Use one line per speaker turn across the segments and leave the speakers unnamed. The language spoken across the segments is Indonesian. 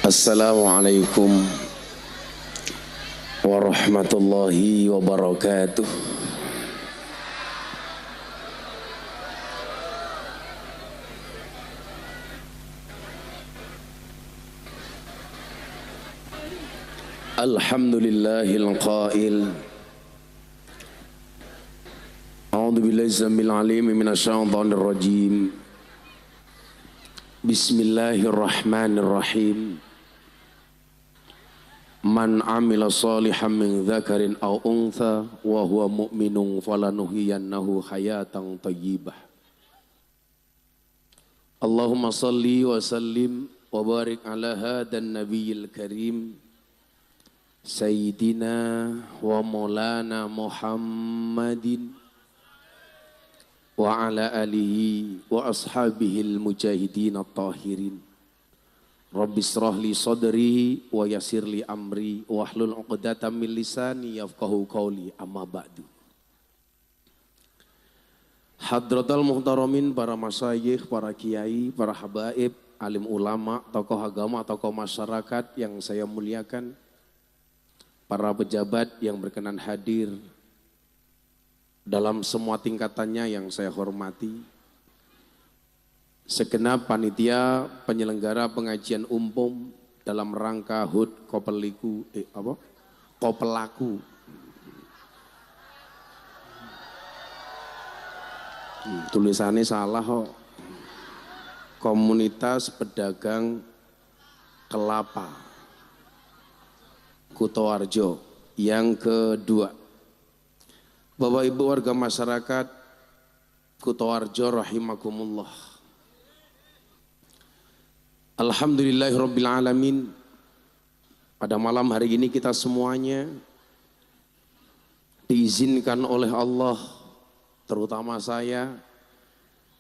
Assalamualaikum warahmatullahi wabarakatuh. Alhamdulillahil qail A'udzu billahi samil alim minasyaitonir rajim. Bismillahirrahmanirrahim. Man amila salihan min dzakarin aw untha wa huwa mu'minun falanuhyiyannahu hayatan thayyibah. Allahumma salli wa sallim wa barik ala hadan nabiyil karim Sayyidina wa maulana Muhammadin wa ala alihi wa ashabihil mujahidin at-tahirin. Rabbi israh li sadri wa yassir li amri wahlul 'uqdatam min lisani yafqahu qawli, amma ba'du. Hadratal muhtaramin, para masyayikh, para kiai, para habaib, alim ulama, tokoh agama, tokoh masyarakat yang saya muliakan, para pejabat yang berkenan hadir dalam semua tingkatannya yang saya hormati, segenap panitia penyelenggara pengajian umum dalam rangka HUT Kopelaku. Tulisannya salah kok. Komunitas Pedagang Kelapa Kutoarjo yang kedua. Bapak Ibu warga masyarakat Kutoarjo rahimakumullah. Alhamdulillahirabbil alamin. Pada malam hari ini kita semuanya diizinkan oleh Allah, terutama saya,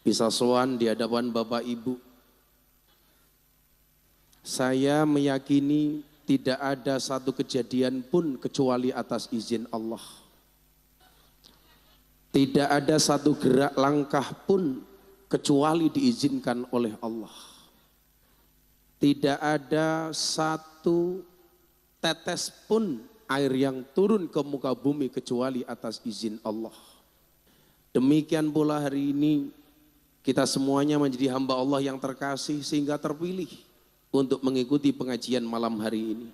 bisa sowan di hadapan Bapak Ibu. Saya meyakini tidak ada satu kejadian pun kecuali atas izin Allah. Tidak ada satu gerak langkah pun kecuali diizinkan oleh Allah. Tidak ada satu tetes pun air yang turun ke muka bumi kecuali atas izin Allah. Demikian pula hari ini kita semuanya menjadi hamba Allah yang terkasih sehingga terpilih untuk mengikuti pengajian malam hari ini.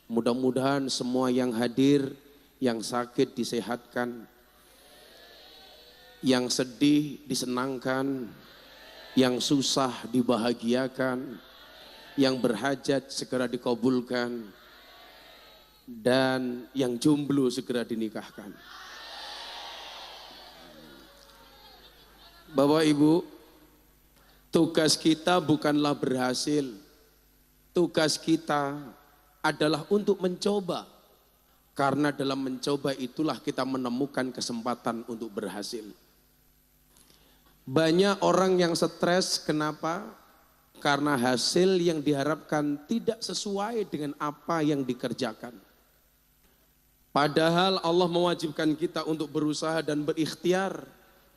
Mudah-mudahan semua yang hadir, yang sakit disehatkan, yang sedih disenangkan, yang susah dibahagiakan, yang berhajat segera dikabulkan, dan yang jomblo segera dinikahkan. Bapak Ibu, tugas kita bukanlah berhasil. Tugas kita adalah untuk mencoba. Karena dalam mencoba itulah kita menemukan kesempatan untuk berhasil. Banyak orang yang stres, kenapa? Karena hasil yang diharapkan tidak sesuai dengan apa yang dikerjakan. Padahal Allah mewajibkan kita untuk berusaha dan berikhtiar,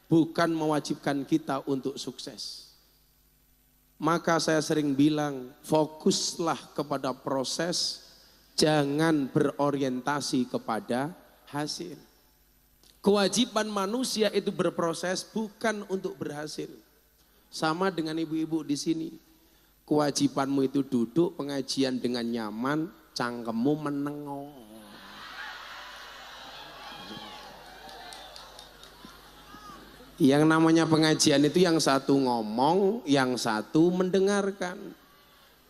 bukan mewajibkan kita untuk sukses. Maka saya sering bilang, fokuslah kepada proses, jangan berorientasi kepada hasil. Kewajiban manusia itu berproses, bukan untuk berhasil. Sama dengan ibu-ibu di sini. Kewajibanmu itu duduk pengajian dengan nyaman, cangkemmu menengok. Yang namanya pengajian itu yang satu ngomong, yang satu mendengarkan.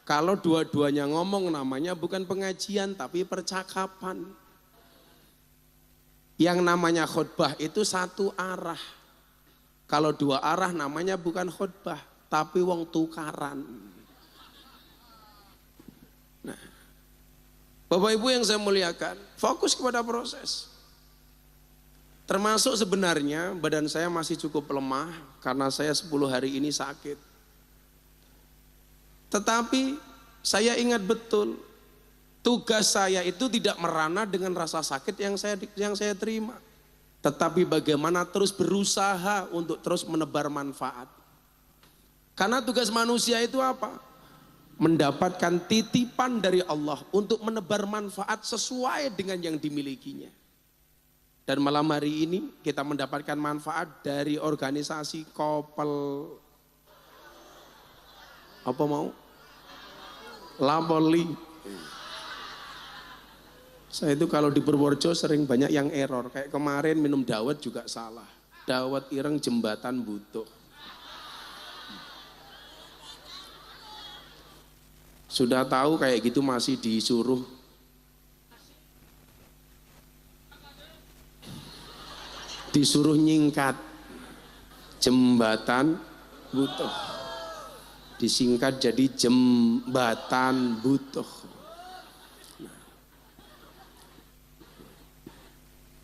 Kalau dua-duanya ngomong namanya bukan pengajian tapi percakapan. Yang namanya khutbah itu satu arah. Kalau dua arah namanya bukan khutbah tapi wong tukaran. Nah, Bapak Ibu yang saya muliakan, fokus kepada proses. Termasuk sebenarnya badan saya masih cukup lemah karena saya 10 hari ini sakit. Tetapi saya ingat betul, tugas saya itu tidak merana dengan rasa sakit yang saya terima. Tetapi bagaimana terus berusaha untuk terus menebar manfaat. Karena tugas manusia itu apa? mendapatkan titipan dari Allah untuk menebar manfaat sesuai dengan yang dimilikinya. Dan malam hari ini kita mendapatkan manfaat dari organisasi Kopel apa mau? Lapoli. Saya itu kalau di Purworejo sering banyak yang error. Kayak kemarin minum dawet juga salah. Dawet ireng jembatan butuh. Sudah tahu kayak gitu masih disuruh. Disuruh nyingkat. Jembatan butuh. Disingkat jadi jembatan butuh.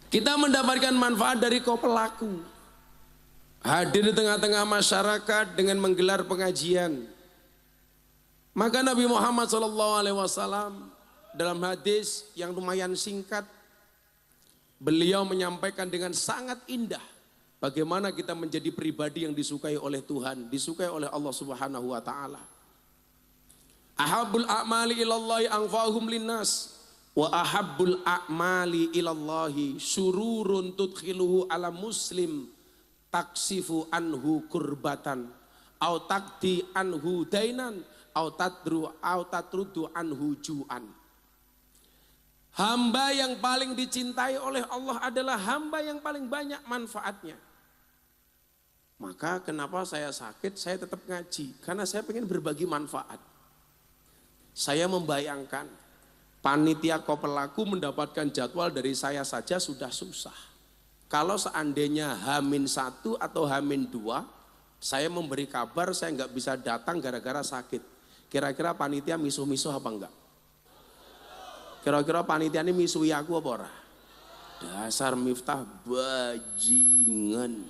Kita mendapatkan manfaat dari pelaku. Hadir di tengah-tengah masyarakat dengan menggelar pengajian. Maka Nabi Muhammad SAW dalam hadis yang lumayan singkat, beliau menyampaikan dengan sangat indah bagaimana kita menjadi pribadi yang disukai oleh Tuhan, disukai oleh Allah Subhanahu wa taala. Ahabbul a'mali ilallahi anfa'uhum linnas wa ahabbul a'mali ilallahi sururun tudkhiluhu ala muslim taksifu anhu kurbatan au takdi anhu dainan au tatrudu anhu ju'an. Hamba yang paling dicintai oleh Allah adalah hamba yang paling banyak manfaatnya. Maka kenapa saya sakit, saya tetap ngaji. Karena saya ingin berbagi manfaat. Saya membayangkan, panitia Kopelaku mendapatkan jadwal dari saya saja sudah susah. Kalau seandainya H-1 atau H-2, saya memberi kabar saya nggak bisa datang gara-gara sakit. Kira-kira panitia misuh-misuh apa enggak? Kira-kira panitia ini misuhi aku apa ora? Dasar Miftah bajingan.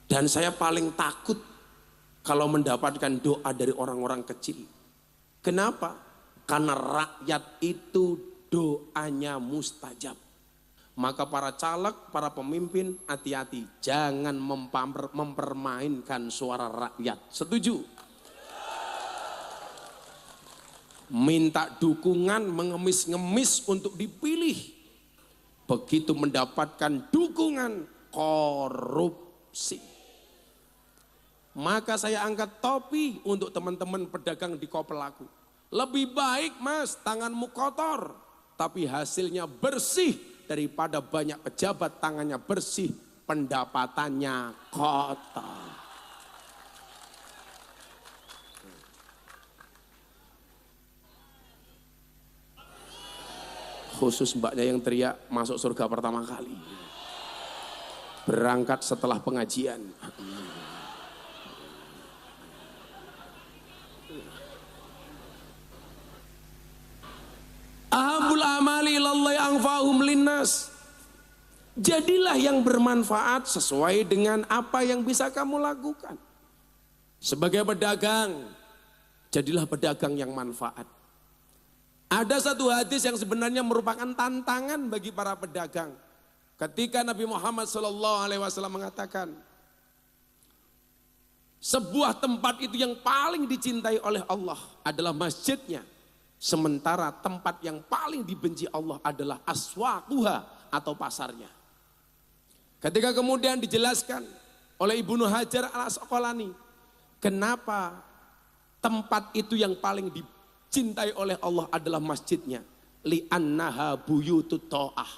Dan saya paling takut kalau mendapatkan doa dari orang-orang kecil. Kenapa? Karena rakyat itu doanya mustajab. Maka para caleg, para pemimpin hati-hati. Jangan mempermainkan suara rakyat. Setuju? Minta dukungan, mengemis-ngemis untuk dipilih. Begitu mendapatkan dukungan, korupsi. Maka saya angkat topi untuk teman-teman pedagang di Kopelaku. Lebih baik mas, tanganmu kotor, tapi hasilnya bersih daripada banyak pejabat tangannya bersih, pendapatannya kotor. Khusus mbaknya yang teriak masuk surga pertama kali. Berangkat setelah pengajian. Ahabul amali ilallahi anfa'uhum linnas. Jadilah yang bermanfaat sesuai dengan apa yang bisa kamu lakukan. Sebagai pedagang, jadilah pedagang yang manfaat. Ada satu hadis yang sebenarnya merupakan tantangan bagi para pedagang. Ketika Nabi Muhammad SAW mengatakan, sebuah tempat itu yang paling dicintai oleh Allah adalah masjidnya. Sementara tempat yang paling dibenci Allah adalah aswaquha atau pasarnya. Ketika kemudian dijelaskan oleh Ibnu Hajar al-Asqalani, kenapa tempat itu yang paling dicintai oleh Allah adalah masjidnya? Li'annaha buyutut ta'ah.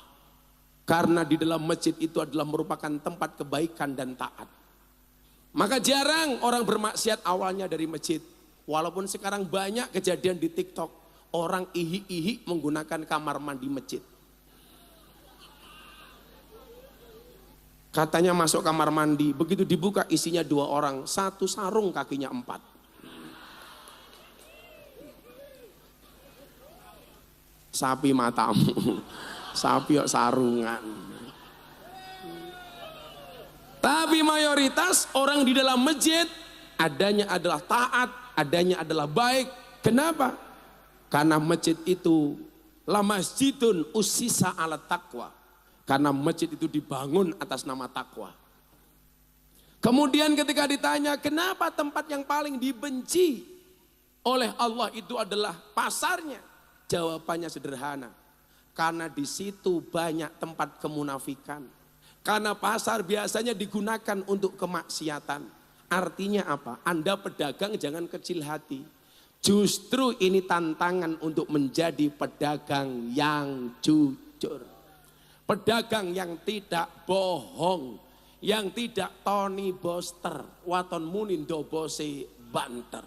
Karena di dalam masjid itu adalah merupakan tempat kebaikan dan taat. Maka jarang orang bermaksiat awalnya dari masjid. Walaupun sekarang banyak kejadian di TikTok. Orang ihi-ihi menggunakan kamar mandi masjid. Katanya masuk kamar mandi, begitu dibuka isinya 2 orang, 1 sarung kakinya 4. Sapi matamu, sapi yuk sarungan. Tapi mayoritas orang di dalam masjid adanya adalah taat, adanya adalah baik. Kenapa? Karena masjid itu la masjidun usisa ala taqwa. Karena masjid itu dibangun atas nama takwa. Kemudian ketika ditanya kenapa tempat yang paling dibenci oleh Allah itu adalah pasarnya, jawabannya sederhana. Karena di situ banyak tempat kemunafikan. Karena pasar biasanya digunakan untuk kemaksiatan. Artinya apa? Anda pedagang jangan kecil hati. Justru ini tantangan untuk menjadi pedagang yang jujur. Pedagang yang tidak bohong, yang tidak Tony Boster, waton munin dobose banter.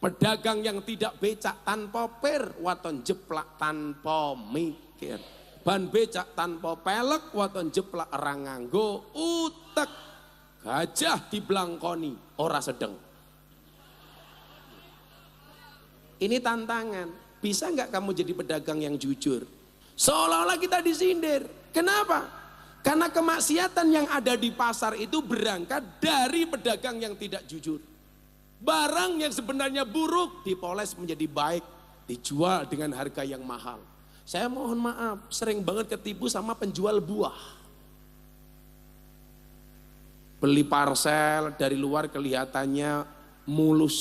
Pedagang yang tidak becak tanpa per, waton jeplak tanpa mikir. Ban becak tanpa pelek, waton jeplak orang nganggo utek. Gajah diblangkoni, ora sedeng. Ini tantangan. Bisa nggak kamu jadi pedagang yang jujur? Seolah-olah kita disindir. Kenapa? Karena kemaksiatan yang ada di pasar itu berangkat dari pedagang yang tidak jujur. Barang yang sebenarnya buruk dipoles menjadi baik, dijual dengan harga yang mahal. Saya mohon maaf, sering banget ketipu sama penjual buah. Beli parsel dari luar kelihatannya mulus,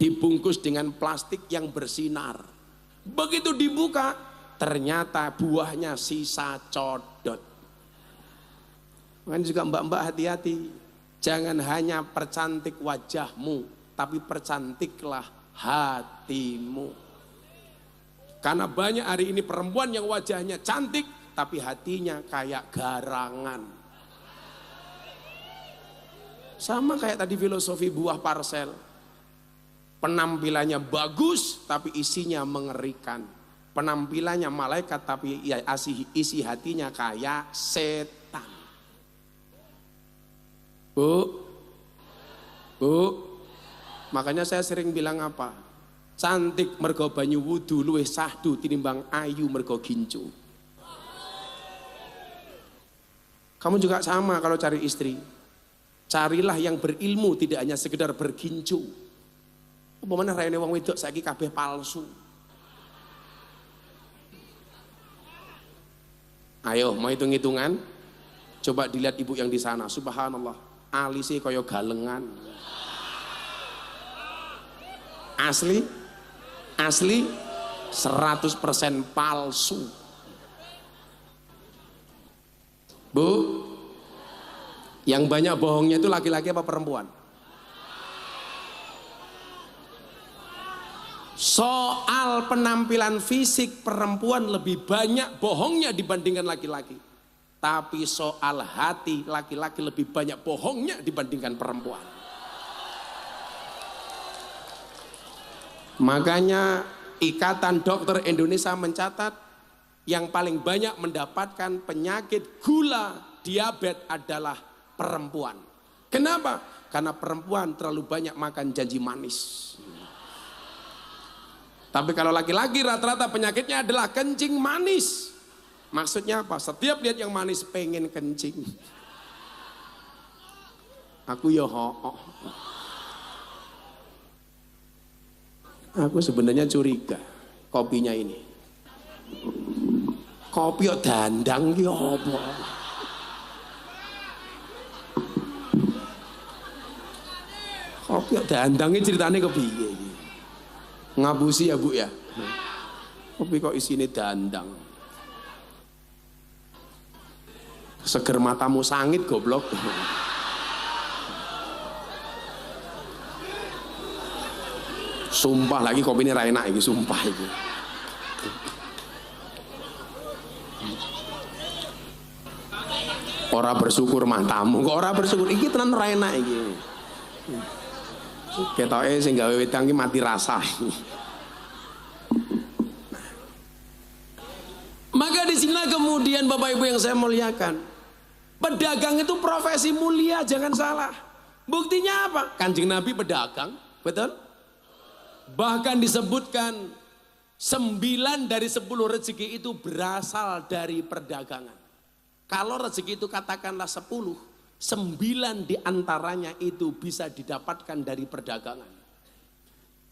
dibungkus dengan plastik yang bersinar. Begitu dibuka, ternyata buahnya sisa codot. Makanya juga mbak-mbak hati-hati. Jangan hanya percantik wajahmu, tapi percantiklah hatimu. Karena banyak hari ini perempuan yang wajahnya cantik, tapi hatinya kayak garangan. Sama kayak tadi filosofi buah parsel. Penampilannya bagus, tapi isinya mengerikan. Penampilannya malaikat, tapi isi hatinya kayak setan. Bu, makanya saya sering bilang apa? Cantik mergo banyu wudu luwih sahdu tinimbang ayu mergo gincu. Kamu juga sama kalau cari istri. Carilah yang berilmu, tidak hanya sekedar bergincu. Umpamane raine wong wedok saiki kabeh palsu. Ayo, mau hitung-hitungan? Coba dilihat ibu yang di sana, subhanallah. Alisnya kaya galengan. Asli 100% palsu. Bu, yang banyak bohongnya itu laki-laki apa perempuan? Soal penampilan fisik perempuan lebih banyak bohongnya dibandingkan laki-laki. Tapi soal hati laki-laki lebih banyak bohongnya dibandingkan perempuan. Makanya Ikatan Dokter Indonesia mencatat yang paling banyak mendapatkan penyakit gula, diabetes adalah perempuan. Kenapa? Karena perempuan terlalu banyak makan janji manis. Tapi kalau laki-laki rata-rata penyakitnya adalah kencing manis. Maksudnya apa? Setiap lihat yang manis pengen kencing. Aku ya ho. Aku sebenarnya curiga kopinya ini. Kopi kok dandang ki apa? Kopi kok dandang iki ceritane kepiye iki? Ngabusi ya Bu ya. Kopi kok isine dandang. Seger matamu sangit goblok. Sumpah lagi kopi ini ra enak iki, sumpah iki. Ora bersyukur matamu, kok ora bersyukur iki tenan ra enak iki. Ketoke sing gawe wedang iki mati rasa. Maka di sini kemudian Bapak Ibu yang saya muliakan, pedagang itu profesi mulia, jangan salah. Buktinya apa? Kanjeng Nabi pedagang, betul? Bahkan disebutkan 9 dari 10 rezeki itu berasal dari perdagangan. Kalau rezeki itu katakanlah 10, 9 diantaranya itu bisa didapatkan dari perdagangan.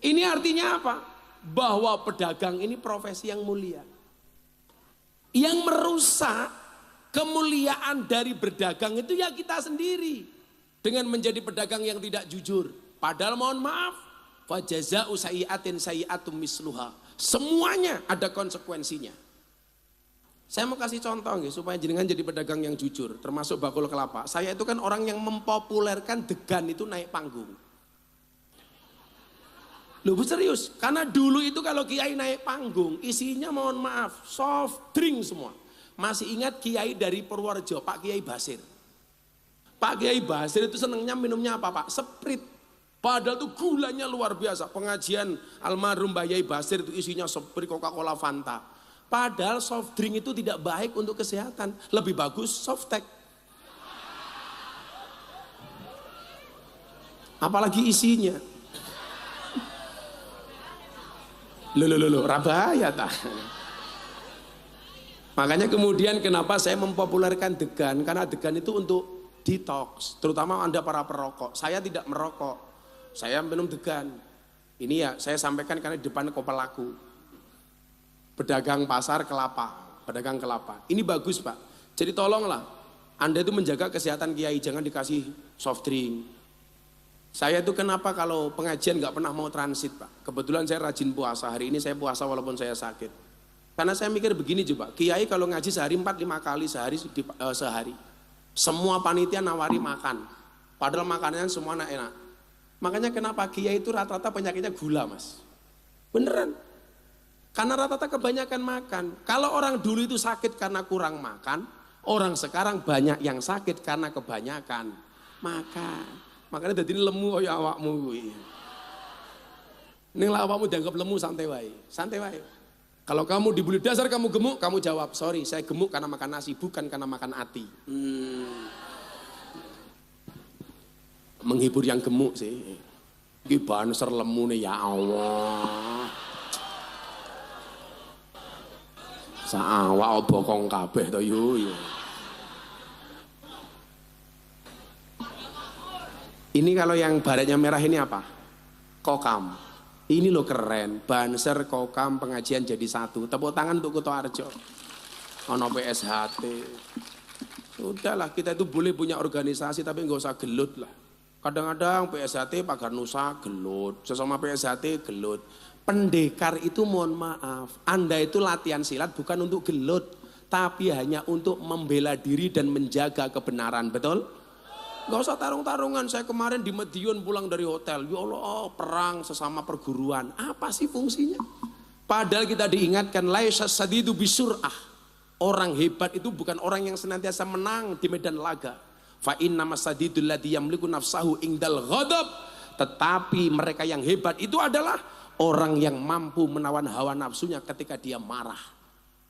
Ini artinya apa? Bahwa pedagang ini profesi yang mulia. Yang merusak kemuliaan dari berdagang itu ya kita sendiri. dengan menjadi pedagang yang tidak jujur. Padahal mohon maaf, fa jazaa'u sayyi'atin sayyi'atum misluha. Semuanya ada konsekuensinya. Saya mau kasih contoh nggih supaya jenengan jadi pedagang yang jujur, termasuk bakul kelapa. Saya itu kan orang yang mempopulerkan degan itu naik panggung. Loh serius, karena dulu itu kalau kiai naik panggung, isinya mohon maaf, soft drink semua. Masih ingat kiai dari Purworejo, Pak Kiai Basir. Pak Kiai Basir itu senengnya minumnya apa Pak? Sprite. Padahal itu gulanya luar biasa. Pengajian almarhum Mbah Yai Basir itu isinya Sprite, Coca-Cola, Fanta. Padahal soft drink itu tidak baik untuk kesehatan. Lebih bagus softtek. Apalagi isinya. Loh, rabaya tak. Makanya kemudian kenapa saya mempopulerkan degan, karena degan itu untuk detox, terutama Anda para perokok. Saya tidak merokok, saya minum degan. Ini ya saya sampaikan karena di depan kopelaku. Pedagang pasar kelapa, pedagang kelapa. Ini bagus Pak, jadi tolonglah Anda itu menjaga kesehatan kiai, jangan dikasih soft drink. Saya itu kenapa kalau pengajian nggak pernah mau transit Pak. Kebetulan saya rajin puasa, hari ini saya puasa walaupun saya sakit. Karena saya mikir begini juga, kiai kalau ngaji sehari 4-5 kali sehari. Semua panitia nawari makan, padahal makanannya semua enak. Makanya kenapa kiai itu rata-rata penyakitnya gula Mas. Beneran. Karena rata-rata kebanyakan makan. Kalau orang dulu itu sakit karena kurang makan, orang sekarang banyak yang sakit karena kebanyakan makan. Makanya jadi lemu kaya awakmu kuwi. Ning lah awakmu dianggap lemu santai wae. Santai wae. Kalau kamu dibully dasar kamu gemuk, kamu jawab, "Sorry, saya gemuk karena makan nasi, bukan karena makan ati." Menghibur yang gemuk sih. Iki banser lemune ya Allah. Saawak bokong kabeh to yo. Ini kalau yang baretnya merah ini apa? Kokam. Ini loh keren. Banser, kokam, pengajian jadi satu. Tepuk tangan untuk Kuto Arjo. Ono PSHT. Udahlah kita itu boleh punya organisasi tapi nggak usah gelut lah. Kadang-kadang PSHT Pagar Nusa gelut. Sesama PSHT gelut. Pendekar itu mohon maaf. Anda itu latihan silat bukan untuk gelut. Tapi hanya untuk membela diri dan menjaga kebenaran. Betul? Gak usah tarung-tarungan. Saya kemarin di Madiun pulang dari hotel. Ya Allah, perang sesama perguruan. Apa sih fungsinya? Padahal kita diingatkan laisa sadidu bisur'ah. Orang hebat itu bukan orang yang senantiasa menang di medan laga. Fa inna masadidul ladzi yamliku nafsahu indal ghadab. Tetapi mereka yang hebat itu adalah orang yang mampu menawan hawa nafsunya ketika dia marah.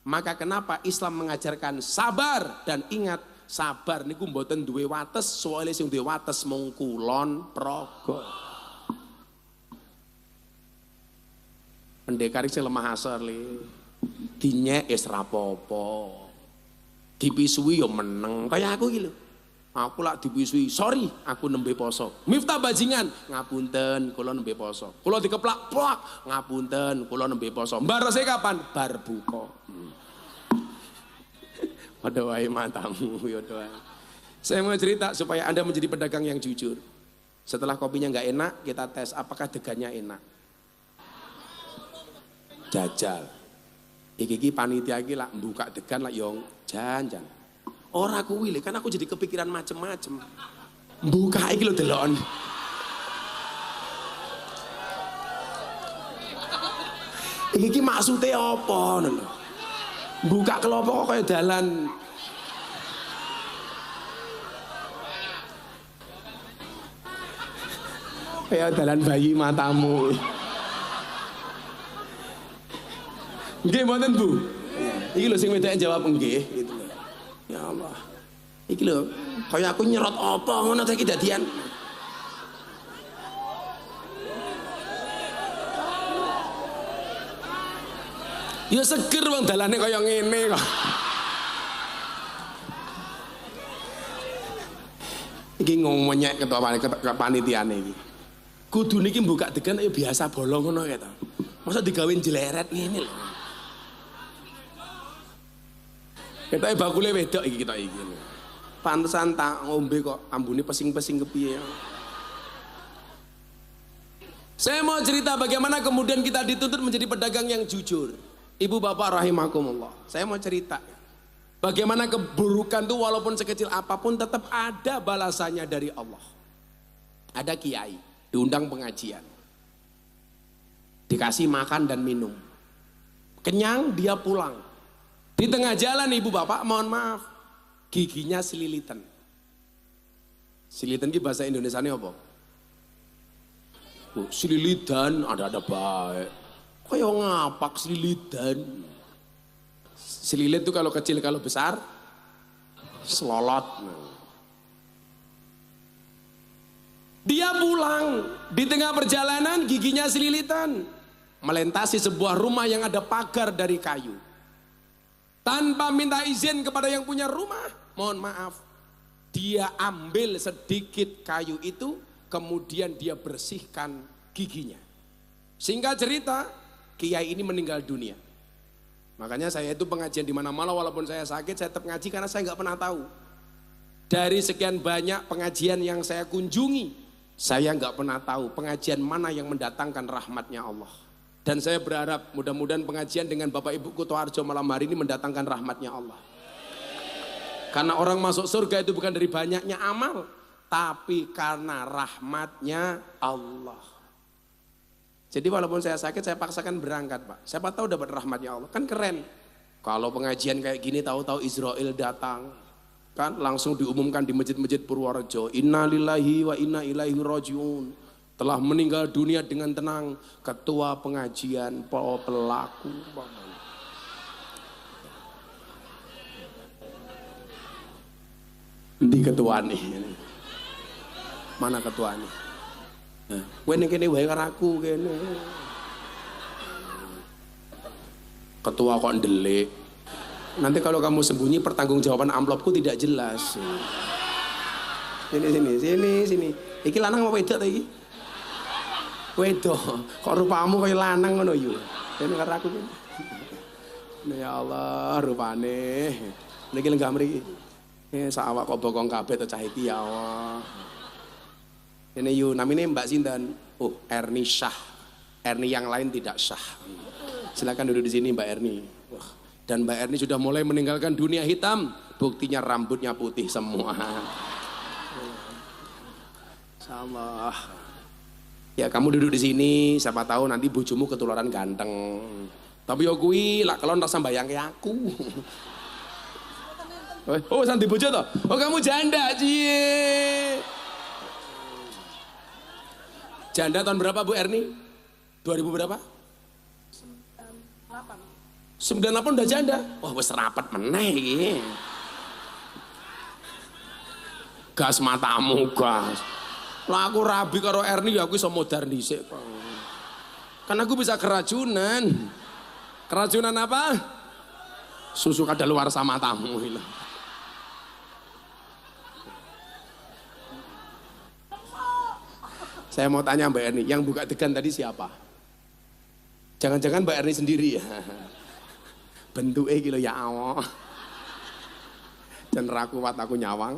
Maka kenapa Islam mengajarkan sabar dan ingat sabar niku mboten duwe wates, soalnya sing duwe wates mung kulon praga. Pendekar sing lemah asar le. Dinyek wis rapopo. Dipisui yo meneng kaya aku iki lho. Aku lak dipisui, sorry aku nembe poso. Miftah bajingan, ngapunten kula nembe poso. Kula dikeplak, plak, ngapunten kula nembe poso. Mbarese kapan? Bar buka. Pada wae matamu, ya doa. Saya mau cerita supaya Anda menjadi pedagang yang jujur. Setelah kopinya nggak enak, kita tes apakah degannya enak. Jajal. Iki panitia iki lah buka degan lah yong janjan. Ora kuwi lho, kan aku jadi kepikiran macem-macem. Buka iki lho delon. Iki maksudnya apa lho? Buka kelompok kok kayak dalan. Kayak dalan bayi matamu. Nggih mboten Bu. Iki lho sing wedok jawab nggih gitu lho. Ya Allah. Iki lho kaya aku nyerot apa ngono ta iki dadian. Ya seger wong dalane kaya ngene kok. Iki ngomonyek ketua panitiane iki. Kudune iki buka degan ya biasa bolong ngono ya ta. Masa digawe jeleret ngene lho. Ketoke bakule wedok iki kita iki. Pantesan tak ngombe kok ambune pesing-pesing kepiye. Saya mau cerita bagaimana kemudian kita dituntut menjadi pedagang yang jujur. Ibu bapak rahimakumullah. Saya mau cerita. Bagaimana keburukan itu walaupun sekecil apapun tetap ada balasannya dari Allah. Ada kiai, diundang pengajian. Dikasih makan dan minum. Kenyang dia pulang. Di tengah jalan ibu bapak mohon maaf. Giginya selilitan. Selilitan ini bahasa Indonesia ini apa? Oh, selilitan ada baik. Kayak ngapak selilitan. Selilit itu kalau kecil, kalau besar selolot. Dia pulang di tengah perjalanan giginya selilitan, melintasi sebuah rumah yang ada pagar dari kayu. Tanpa minta izin kepada yang punya rumah, mohon maaf, dia ambil sedikit kayu itu, kemudian dia bersihkan giginya. Singkat cerita, kiai ini meninggal dunia. Makanya saya itu pengajian di mana-mana walaupun saya sakit, saya tetap ngaji karena saya nggak pernah tahu. Dari sekian banyak pengajian yang saya kunjungi, saya nggak pernah tahu pengajian mana yang mendatangkan rahmatnya Allah. Dan saya berharap mudah-mudahan pengajian dengan Bapak Ibu Kutoarjo malam hari ini mendatangkan rahmatnya Allah. Karena orang masuk surga itu bukan dari banyaknya amal, tapi karena rahmatnya Allah. Jadi walaupun saya sakit, saya paksakan berangkat Pak. Siapa tahu dapat rahmatnya Allah, kan keren. Kalau pengajian kayak gini tahu-tahu Israel datang, kan langsung diumumkan di masjid-masjid Purworejo, innalillahi wa inna ilaihi rajiun. Telah meninggal dunia dengan tenang ketua pengajian pelaku. Di ketua nih. Mana ketua nih? Wene kene wae karo aku kene. Ketua kok ndelik. Nanti kalau kamu sembunyi pertanggungjawaban amplopku tidak jelas. Sini. Iki lanang apa wedok ta iki? Wedok. Kok rupamu kaya lanang ngono yo. Kene karo aku kene. Ya Allah, rupane. Niki lenggah mriki. Sak awak kok bokong kabeh to cah iki ya Allah. Ini yuk, namanya Mbak Sinten. Oh, Erni Syah. Erni yang lain tidak syah. Silakan duduk di sini Mbak Erni. Wah, dan Mbak Erni sudah mulai meninggalkan dunia hitam. Buktinya rambutnya putih semua. Insyaallah. Ya kamu duduk di sini. Siapa tahu nanti bojomu ketularan ganteng. Tapi yo kuwi lak kelon rasa bayangke aku. Oh, santi bojo toh? Oh, kamu janda, cie. Janda tahun berapa Bu Erni? 2000 berapa? 98 udah janda. Wah wes rapat meneh iki. Gas matamu gas. Lah aku rabi karo Erni ya aku iso modar dhisik kok. Kan aku bisa keracunan. Keracunan apa? Susu kadaluarsa matamu iki. Saya mau tanya Mbak Erni, yang buka degan tadi siapa? Jangan-jangan Mbak Erni sendiri ya? Bentuknya gitu ya Allah. Dan rakuat aku nyawang.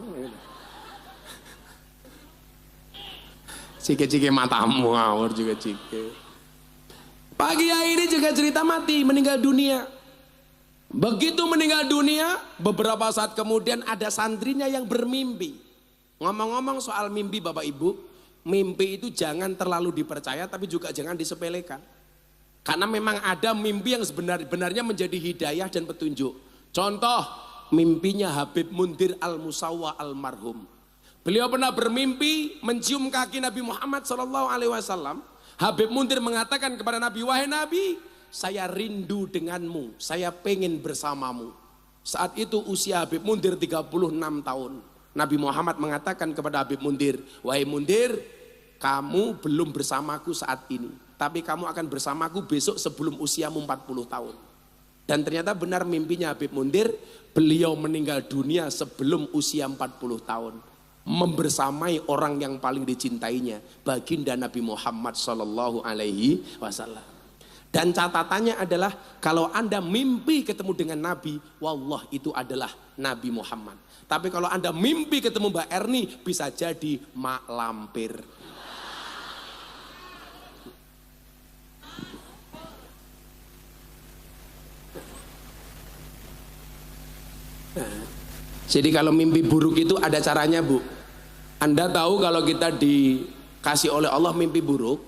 Cike-cike matamu ngawur juga cike. Pagi hari ini juga cerita mati, meninggal dunia. Begitu meninggal dunia, beberapa saat kemudian ada santrinya yang bermimpi. Ngomong-ngomong soal mimpi Bapak Ibu, mimpi itu jangan terlalu dipercaya tapi juga jangan disepelekan. Karena memang ada mimpi yang sebenarnya menjadi hidayah dan petunjuk. Contoh mimpinya Habib Mundir Al-Musawwa almarhum. Beliau pernah bermimpi mencium kaki Nabi Muhammad SAW. Habib Mundir mengatakan kepada Nabi, wahai Nabi, saya rindu denganmu, saya pengen bersamamu. Saat itu usia Habib Mundir 36 tahun. Nabi Muhammad mengatakan kepada Habib Mundir, wahai Mundir, kamu belum bersamaku saat ini, tapi kamu akan bersamaku besok sebelum usiamu 40 tahun. Dan ternyata benar mimpinya Habib Mundir, beliau meninggal dunia sebelum usia 40 tahun. Membersamai orang yang paling dicintainya, baginda Nabi Muhammad SAW. Dan catatannya adalah kalau Anda mimpi ketemu dengan Nabi, wallah itu adalah Nabi Muhammad. Tapi kalau Anda mimpi ketemu Mbak Erni, bisa jadi mak lampir. Jadi kalau mimpi buruk itu ada caranya, Bu. Anda tahu kalau kita dikasih oleh Allah mimpi buruk,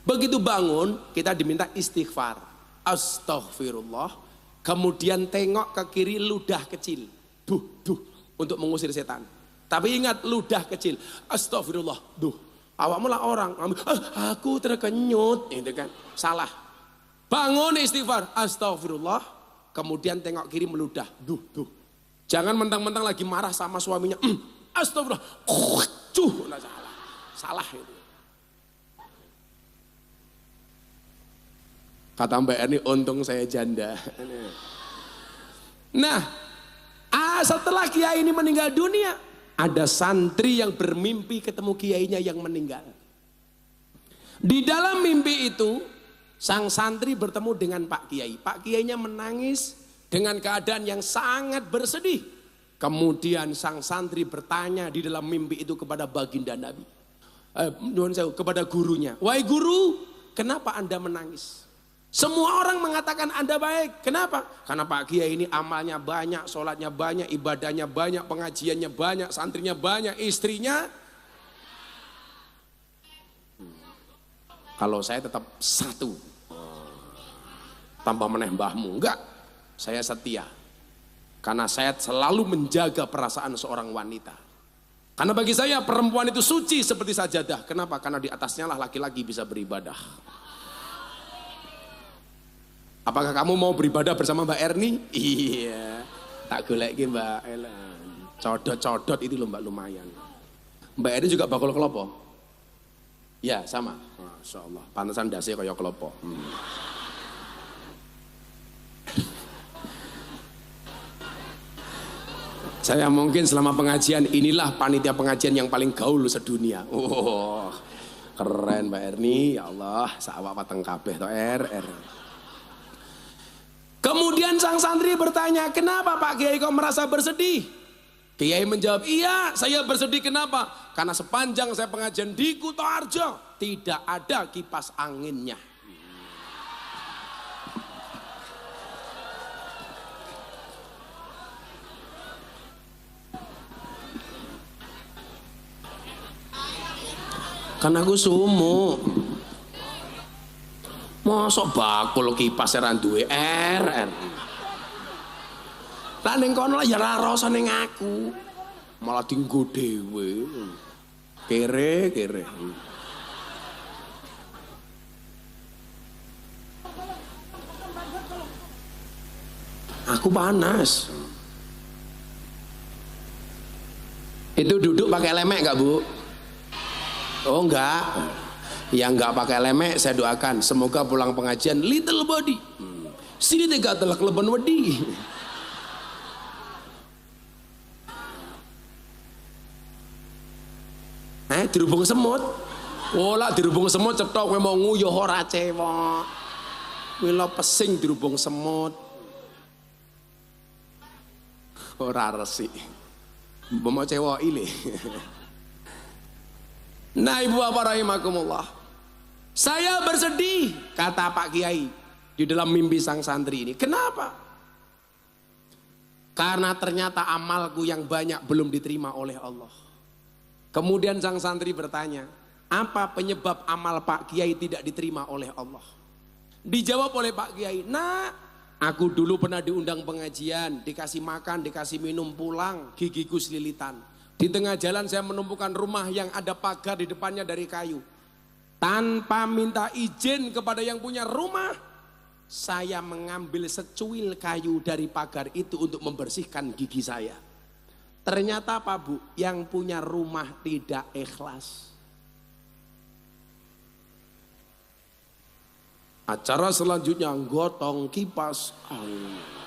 begitu bangun kita diminta istighfar. Astaghfirullah. Kemudian tengok ke kiri, ludah kecil. Duh, duh, untuk mengusir setan. Tapi ingat, ludah kecil. Astaghfirullah. Duh, awak mula orang. Aku terkenyut. Itu kan salah. Bangun istighfar. Astaghfirullah. Kemudian tengok kiri, meludah. Duh, duh. Jangan mentang-mentang lagi marah sama suaminya. Astagfirullah. Nah, salah. Salah itu. Kata Mbak Erni, untung saya janda. Nah, setelah kiai ini meninggal dunia, ada santri yang bermimpi ketemu kiainya yang meninggal. Di dalam mimpi itu, sang santri bertemu dengan Pak Kiai. Pak Kiainya menangis dengan keadaan yang sangat bersedih. Kemudian sang santri bertanya di dalam mimpi itu kepada baginda Nabi. Kepada gurunya. Wahai guru, kenapa Anda menangis? Semua orang mengatakan Anda baik. Kenapa? Karena Pak Kiai ini amalnya banyak, sholatnya banyak, ibadahnya banyak, pengajiannya banyak, santrinya banyak, istrinya. Kalau saya tetap satu. Tambah meneh mbahmu. Enggak. Saya setia. Karena saya selalu menjaga perasaan seorang wanita. Karena bagi saya perempuan itu suci seperti sajadah. Kenapa? Karena di atasnya lah laki-laki bisa beribadah. Apakah kamu mau beribadah bersama Mbak Erni? Iya. Tak golek Mbak Ellen. Codot-codot itu loh Mbak, lumayan. Mbak Erni juga bakul kelopo? Ya sama. Masya Allah. Pantesan dasi kaya kelopo. Saya mungkin selama pengajian inilah panitia pengajian yang paling gaul sedunia. Oh, keren Mbak Erni. Ya Allah, sawak pateng kabeh to RR. Kemudian sang santri bertanya, kenapa Pak Kiai kok merasa bersedih? Kiai menjawab, iya saya bersedih kenapa? Karena sepanjang saya pengajian di Kutoarjo tidak ada kipas anginnya. Karena aku sumuk. Mosok bakul kipas ora duwe RR. Lah ning kono ya ora rasa ning aku. Malah dienggo dhewe. Kere. Aku panas. Itu duduk pakai lemek enggak, Bu? Oh enggak. Yang enggak pakai lemek saya doakan semoga pulang pengajian little body. Sini tiga telak leben wedi. Dirubung semut. Olah dirubung semut cetok kowe mau nguyuh ora cewek. Mila pesing dirubung semut. Ora resik. Mau cewek ile. Nah ibu bapak rahimakumullah. Saya bersedih, kata Pak Kiai di dalam mimpi sang santri ini. Kenapa? Karena ternyata amalku yang banyak belum diterima oleh Allah. Kemudian sang santri bertanya, apa penyebab amal Pak Kiai tidak diterima oleh Allah? Dijawab oleh Pak Kiai, nah aku dulu pernah diundang pengajian, dikasih makan, dikasih minum, pulang, gigiku selilitan. Di tengah jalan saya menemukan rumah yang ada pagar di depannya dari kayu. Tanpa minta izin kepada yang punya rumah, saya mengambil secuil kayu dari pagar itu untuk membersihkan gigi saya. Ternyata apa Bu? Yang punya rumah tidak ikhlas. Acara selanjutnya gotong kipas angin.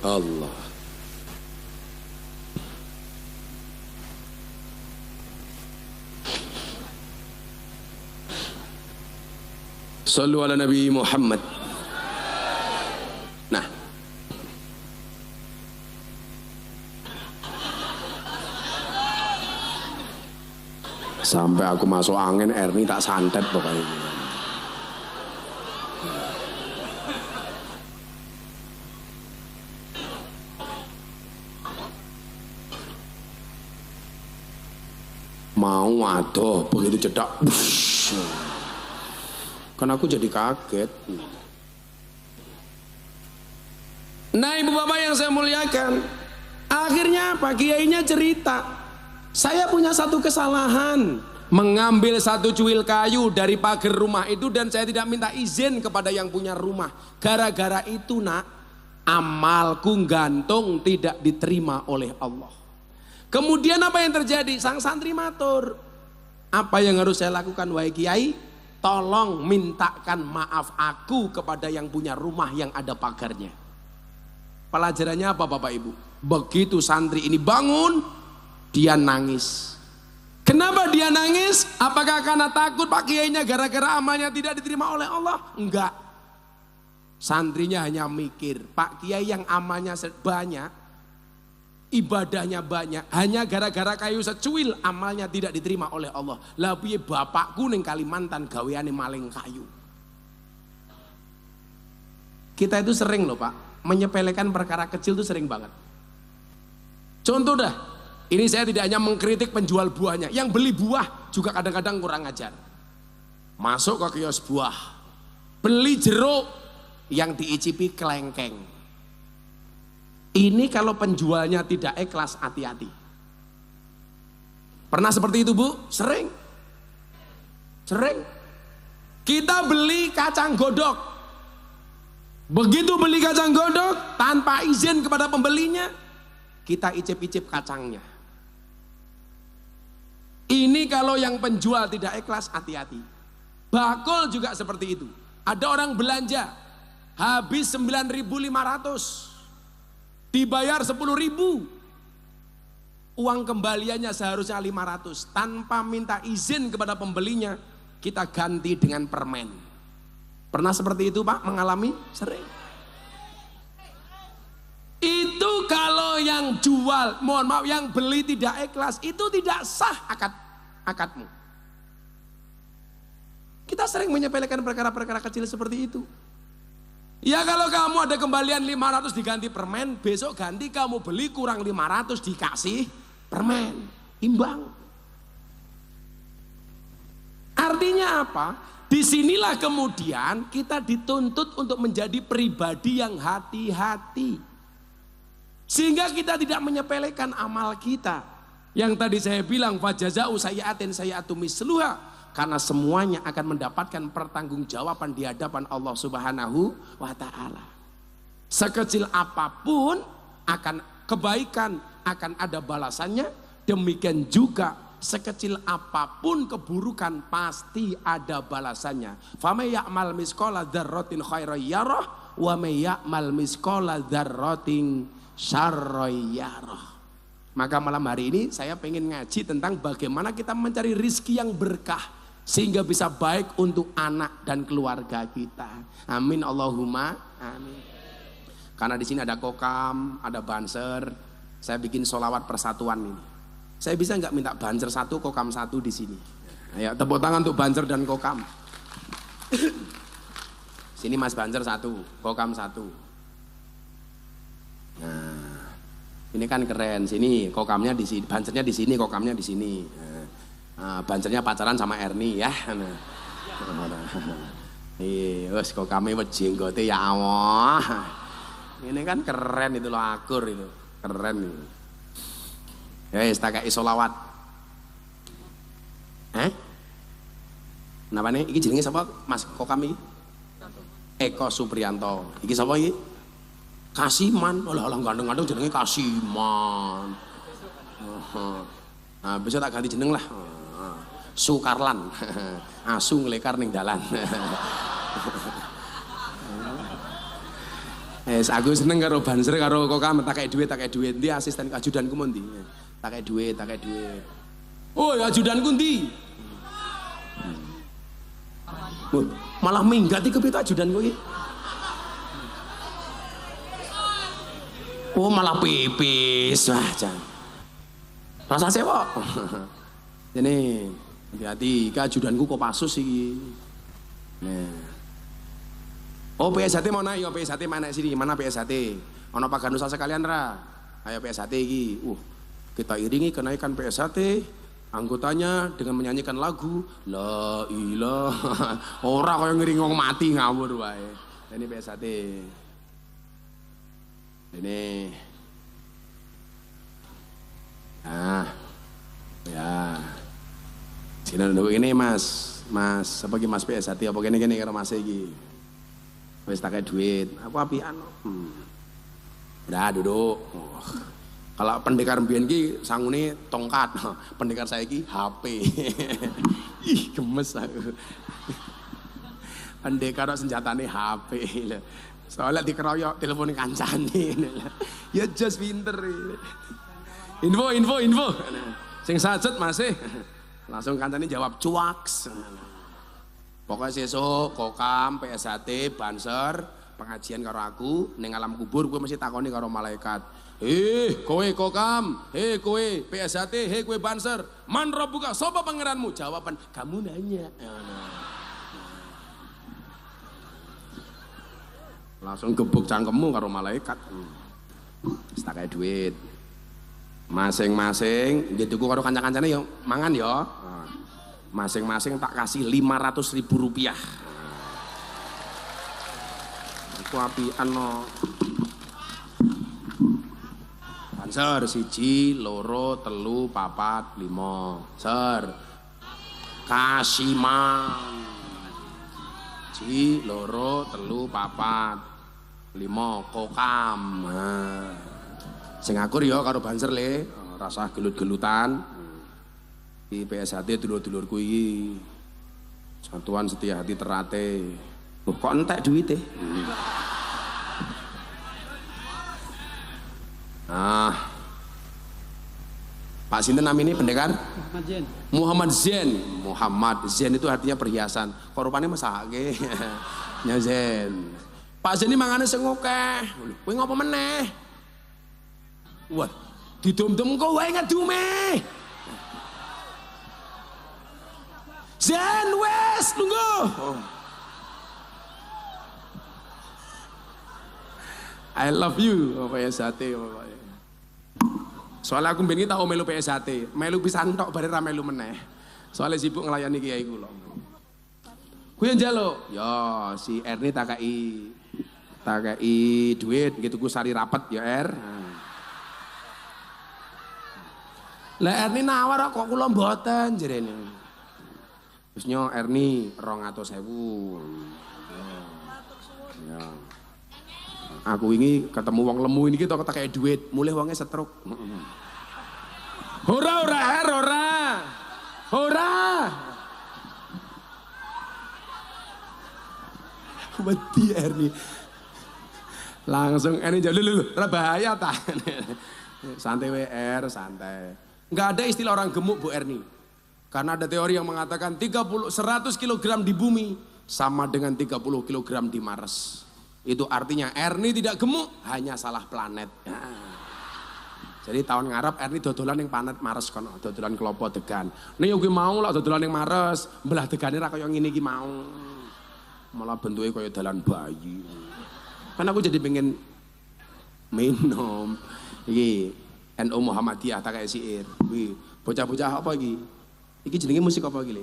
Allah. Sallu ala Nabi Muhammad. Nah, sampai aku masuk angin, Erni tak santet pokoknya. Mau adoh begitu cedak, kan aku jadi kaget. Nah ibu bapak yang saya muliakan, akhirnya apa? Kiainya cerita, saya punya satu kesalahan, mengambil satu cuil kayu dari pagar rumah itu dan saya tidak minta izin kepada yang punya rumah. Gara-gara itu nak, amalku gantung tidak diterima oleh Allah. Kemudian apa yang terjadi? Sang santri matur, apa yang harus saya lakukan wahai kiai? Tolong mintakan maaf aku kepada yang punya rumah yang ada pagarnya. Pelajarannya apa Bapak Ibu? Begitu santri ini bangun, dia nangis. Kenapa dia nangis? Apakah karena takut Pak Kiainya gara-gara amalnya tidak diterima oleh Allah? Enggak. Santrinya hanya mikir, Pak Kiai yang amalnya banyak, ibadahnya banyak, hanya gara-gara kayu secuil amalnya tidak diterima oleh Allah. Lah piye bapakku ning Kalimantan gaweane maling kayu. Kita itu sering loh Pak, menyepelekan perkara kecil itu sering banget. Contoh dah, ini saya tidak hanya mengkritik penjual buahnya, yang beli buah juga kadang-kadang kurang ajar. Masuk ke kios buah, beli jeruk yang diicipi kelengkeng. Ini kalau penjualnya tidak ikhlas, hati-hati. Pernah seperti itu Bu? Sering. Sering. Kita beli kacang godok. Begitu beli kacang godok, tanpa izin kepada pembelinya, kita icip-icip kacangnya. Ini kalau yang penjual tidak ikhlas, hati-hati. Bakul juga seperti itu. Ada orang belanja, habis 9.500. Dibayar 10.000, uang kembaliannya seharusnya 500. Tanpa minta izin kepada pembelinya, kita ganti dengan permen. Pernah seperti itu Pak? Mengalami? Sering. Itu kalau yang jual, mohon maaf, yang beli tidak ikhlas, itu tidak sah akadmu. Kita sering menyepelekan perkara-perkara kecil seperti itu. Ya kalau kamu ada kembalian 500 diganti permen, besok ganti kamu beli kurang 500 dikasih permen, imbang. Artinya apa? Disinilah kemudian kita dituntut untuk menjadi pribadi yang hati-hati. Sehingga kita tidak menyepelekan amal kita. Yang tadi saya bilang, fajaza'u sayyi'atin sayyi'atu misluha. Karena semuanya akan mendapatkan pertanggungjawaban di hadapan Allah Subhanahu wa Ta'ala. Sekecil apapun akan kebaikan akan ada balasannya. Demikian juga sekecil apapun keburukan pasti ada balasannya. Famay ya'mal misqala dzarratin khairan yarah wa may ya'mal misqala dzarratin syarran yarah. Maka malam hari ini saya pengen ngaji tentang bagaimana kita mencari rizki yang berkah. Sehingga bisa baik untuk anak dan keluarga kita. Amin Allahumma amin. Karena di sini ada kokam, ada banser. Saya bikin sholawat persatuan ini. Saya bisa nggak minta banser satu, kokam satu di sini? Ayo tepuk tangan untuk banser dan kokam. Sini Mas banser satu, kokam satu. Nah, ini kan keren. Sini kokamnya di sini, bansernya di sini, kokamnya di sini. Bansernya pacaran sama Erni ya. Wes kok kami jenggote ya Allah. Ini kan keren itu loh, akur itu. Keren itu. Ya wis tak kei selawat. Napa nih? Iki jenenge sapa Mas kokam iki? Eko Supriyanto. Iki sapa iki? Kasiman. Alah gandeng-gandeng jenenge Kasiman. Nah, bisa tak ganti jeneng lah. Sukarlan. Asu ngelekar ning dalan. Aku seneng karo Banser karo Kokam tak kei duit. Ndi asisten ajudanku mau ndi? Tak kei duit. Oh, ajudanku ndi? Malah minggat iki kepiye ajudanku iki? Oh, malah pipis. Wah, jan. Rasa sewa. Ini hati-hati, ke ajudanku Kopassus iki. Nah. Oh, PSHT mau naik, PSHT mana sini? Mana PSHT? Ono Pak Ganusa sekalian ra. Ayo PSHT iki. Kita iringi kenaikan PSHT anggotanya dengan menyanyikan lagu La ilaha. Ora kaya ngiring wong mati ngawur wae. Ini PSHT. Ini. Nah. Ya. Sini dulu ini Mas. Apa iki Mas PSHT apa kene karo Mas iki? Wis tak duit, aku apian. Udah duduk. Kalau pendekar mbiyen ki sangune tongkat, pendekar saya ki HP. Ih, gemes aku. Pendekar senjatane HP. Soalnya dikeroyok telepon kancane. Ya just pinter. Info. Sing sajet masih. Langsung kancane jawab cuaks. Pokoknya sesuk Kokam, PSHT, Banser, pengajian karo aku, ning alam kubur gue mesti takoni karo malaikat. Kowe Kokam, kowe PSHT, kowe Banser, man rabbuka, sapa pangeranmu? Jawaban, kamu nanya. Langsung gebuk cangkemmu karo malaikat. Wis tak kei duit. Masing-masing gitu karo kanca-kancane yo mangan yo. Masing-masing tak kasih 500.000 rupiah. Aku apian no. Banser 1, 2, 3, 4, 5. Ser. Kasiman. 1, 2, 3, 4, 5. Kokam. Sing akur yo karo Banser le, rasa gelut-gelutan. Di PSHT dulur-dulurku iki satuan setia hati terate. Kok entek duit e? Pak sinten namanya pendekar? Muhammad Zen itu artinya perhiasan. Korupane mesake. Nya Zen. Pak Zen ini mangane sing akeh. Kowe ngopo meneh? Wah, didom-dom kowe ngedume. Zen wes tunggu. I love you PSHT pokoknya. Soalnya aku mbien tau melu PSHT, melu pisan tok bare ra melu meneh. Soalnya sibuk ngelayani kiai kula. Kuwi njaluk, ya si Erni tak kei duit gitu ku sari rapet ya Er. Lah Erni nawar kok kula mboten jerene. Terusnya Erni 200.000. Ya. Aku ini ketemu wong lemu ini kita kayak duit, mulai wongnya setruk. Ora. Mati Erni. Langsung Erni jauh lu, bahaya ta. Santai WR, santai. Nggak ada istilah orang gemuk Bu Erni. Karena ada teori yang mengatakan 100 kg di bumi sama dengan 30 kg di Mars. Itu artinya Erni tidak gemuk, hanya salah planet. Jadi tahun ngarep Erni dodolan yang planet Mars kono, dodolan kelopo degan. Nih yo mau lah dodolan yang Mars, belah degane ra kaya ngene iki mau. Malah bentuknya kaya dalan bayi. Kan aku jadi pengen minum. Iki NU Muhammadiyah tak kayak siir. Wih, bocah-bocah apa iki? Iki jenenge musik apa iki, Le?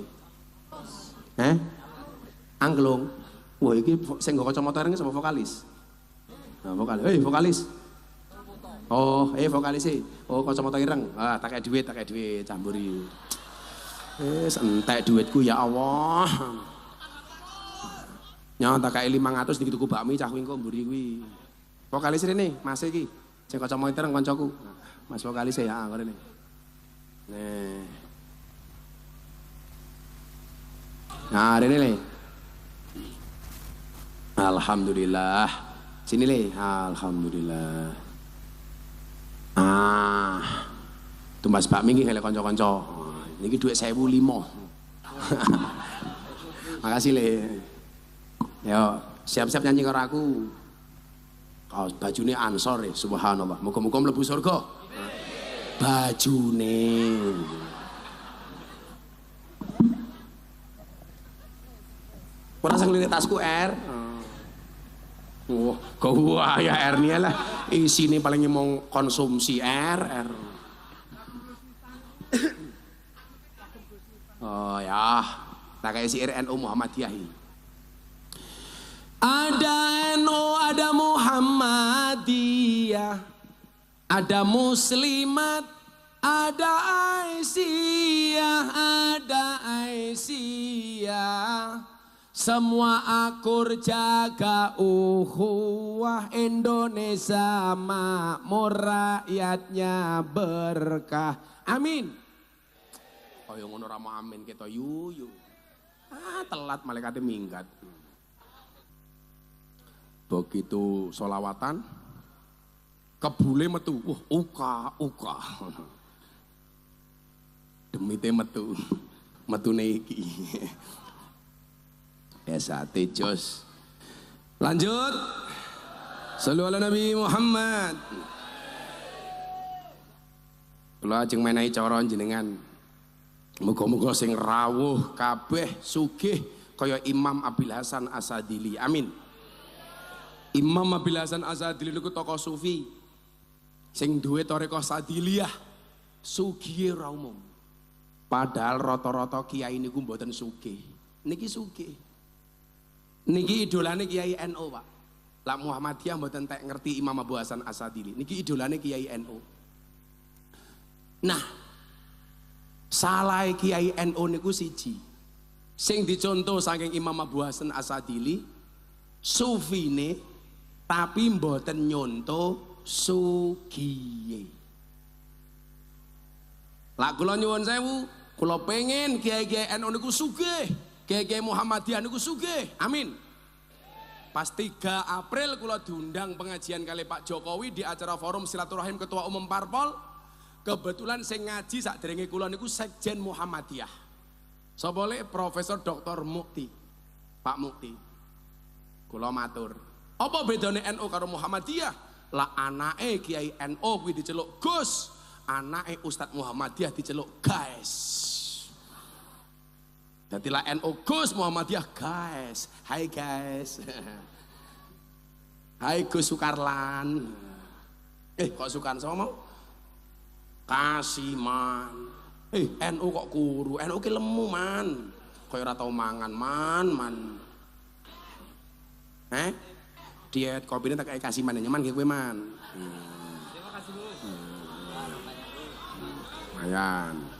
Angklung. Wah, iki sing nggo kacamata ireng sama vokalis. Nah, vokalis. Oh, vokalis e. Oh, kacamata ireng. Ah, tak kayak duit camburi. Entek duitku ya Allah. Nyawa tak kayak 500 dikituku bakmi cah kuwi engko mburi kuwi. Vokalis rene, Mas iki. Sing kacamata ireng kancaku. Mas vokalis ya, ngene. Nah, rene le. Alhamdulillah.
Sini le, alhamdulillah. Tumbas bakmi iki kale kanca-kanca. Niki dhuwit 1.005. Makasih le. Yo, siap-siap nyanyi karo aku. Kaos bajune Ansor subhanallah. Muga-muga mlebu surga. Bajune. Ora sing lirik tasku R. Kau ya R nih lah. Isine paling mau konsumsi R. Oh ya, tak kayak si RNU Muhammadiyah. Ada NU, ada Muhammadiyah, ada Muslimat, ada Aisyah. Semua akur jaga ukhuwah Indonesia makmur rakyatnya berkah. Amin. Oh yang ngono ramo amin kita yuyu. Telat malaikatnya minggat. Begitu solawatan kebule metu. Uka. Demite metu. Metune iki. Biasa tejos. Lanjut. Sallu ala Nabi Muhammad. Kula ajeng menehi cara jenengan. Muga-muga sing rawuh kabeh sugih kaya Imam Abil Hasan Asadili. Amin. Imam Abil Hasan Asadili niku tokoh sufi sing duwe thariqah Sadiliyah. Sugih ora umum. Padahal rata-rata kiai niku mboten sugih. Niki sugih. Niki idolane Kiai NU, Pak. Lah Muhammadiyah mboten tek ngerti Imam Abu Hasan Asadili. Niki idolane Kiai NU. Nah, salah Kiai NU niku siji. Sing dicontoh saking Imam Abu Hasan Asadili, sufine tapi mboten nyonto sugiye. Lah kula nyuwun sewu, kula pengen Kiai NU niku sugih. Kiai Muhammadiyah niku sugih. Amin. Pas 3 April kula diundang pengajian kali Pak Jokowi di acara forum silaturahim Ketua Umum Parpol. Kebetulan sing ngaji sakderenge kula niku Sekjen Muhammadiyah. Sapa le Profesor Dr. Mukti. Pak Mukti. Kula matur, apa bedane NU karo Muhammadiyah? Lah anake Kiai NU kuwi diceluk Gus, anake Ustadz Muhammadiyah diceluk Guys. Jadilah NU Gus, Muhammadiyah guys. Hai guys. Hai Gus Sukarlan. Kok Sukarlan sama mau? Kasiman. NU kok kuru? NU ki lemu man. Kaya ora tau mangan man. Diet kopine tak kayak kasiman nyaman kowe man. Terima kasih Gus. Lumayan.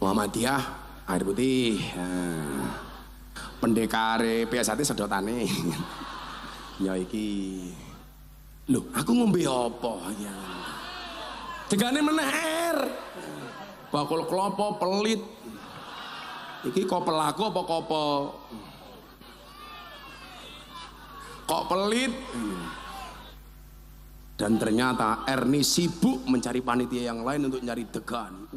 Muhammadiyah air putih. Pendekare PSAT sedotane. Ya iki. Loh, aku ngombe apa ya? Tegane meneh air. Bakul klopo pelit. Iki kok pelaku apa kopo? Kok pelit? Dan ternyata Erni sibuk mencari panitia yang lain untuk nyari degan.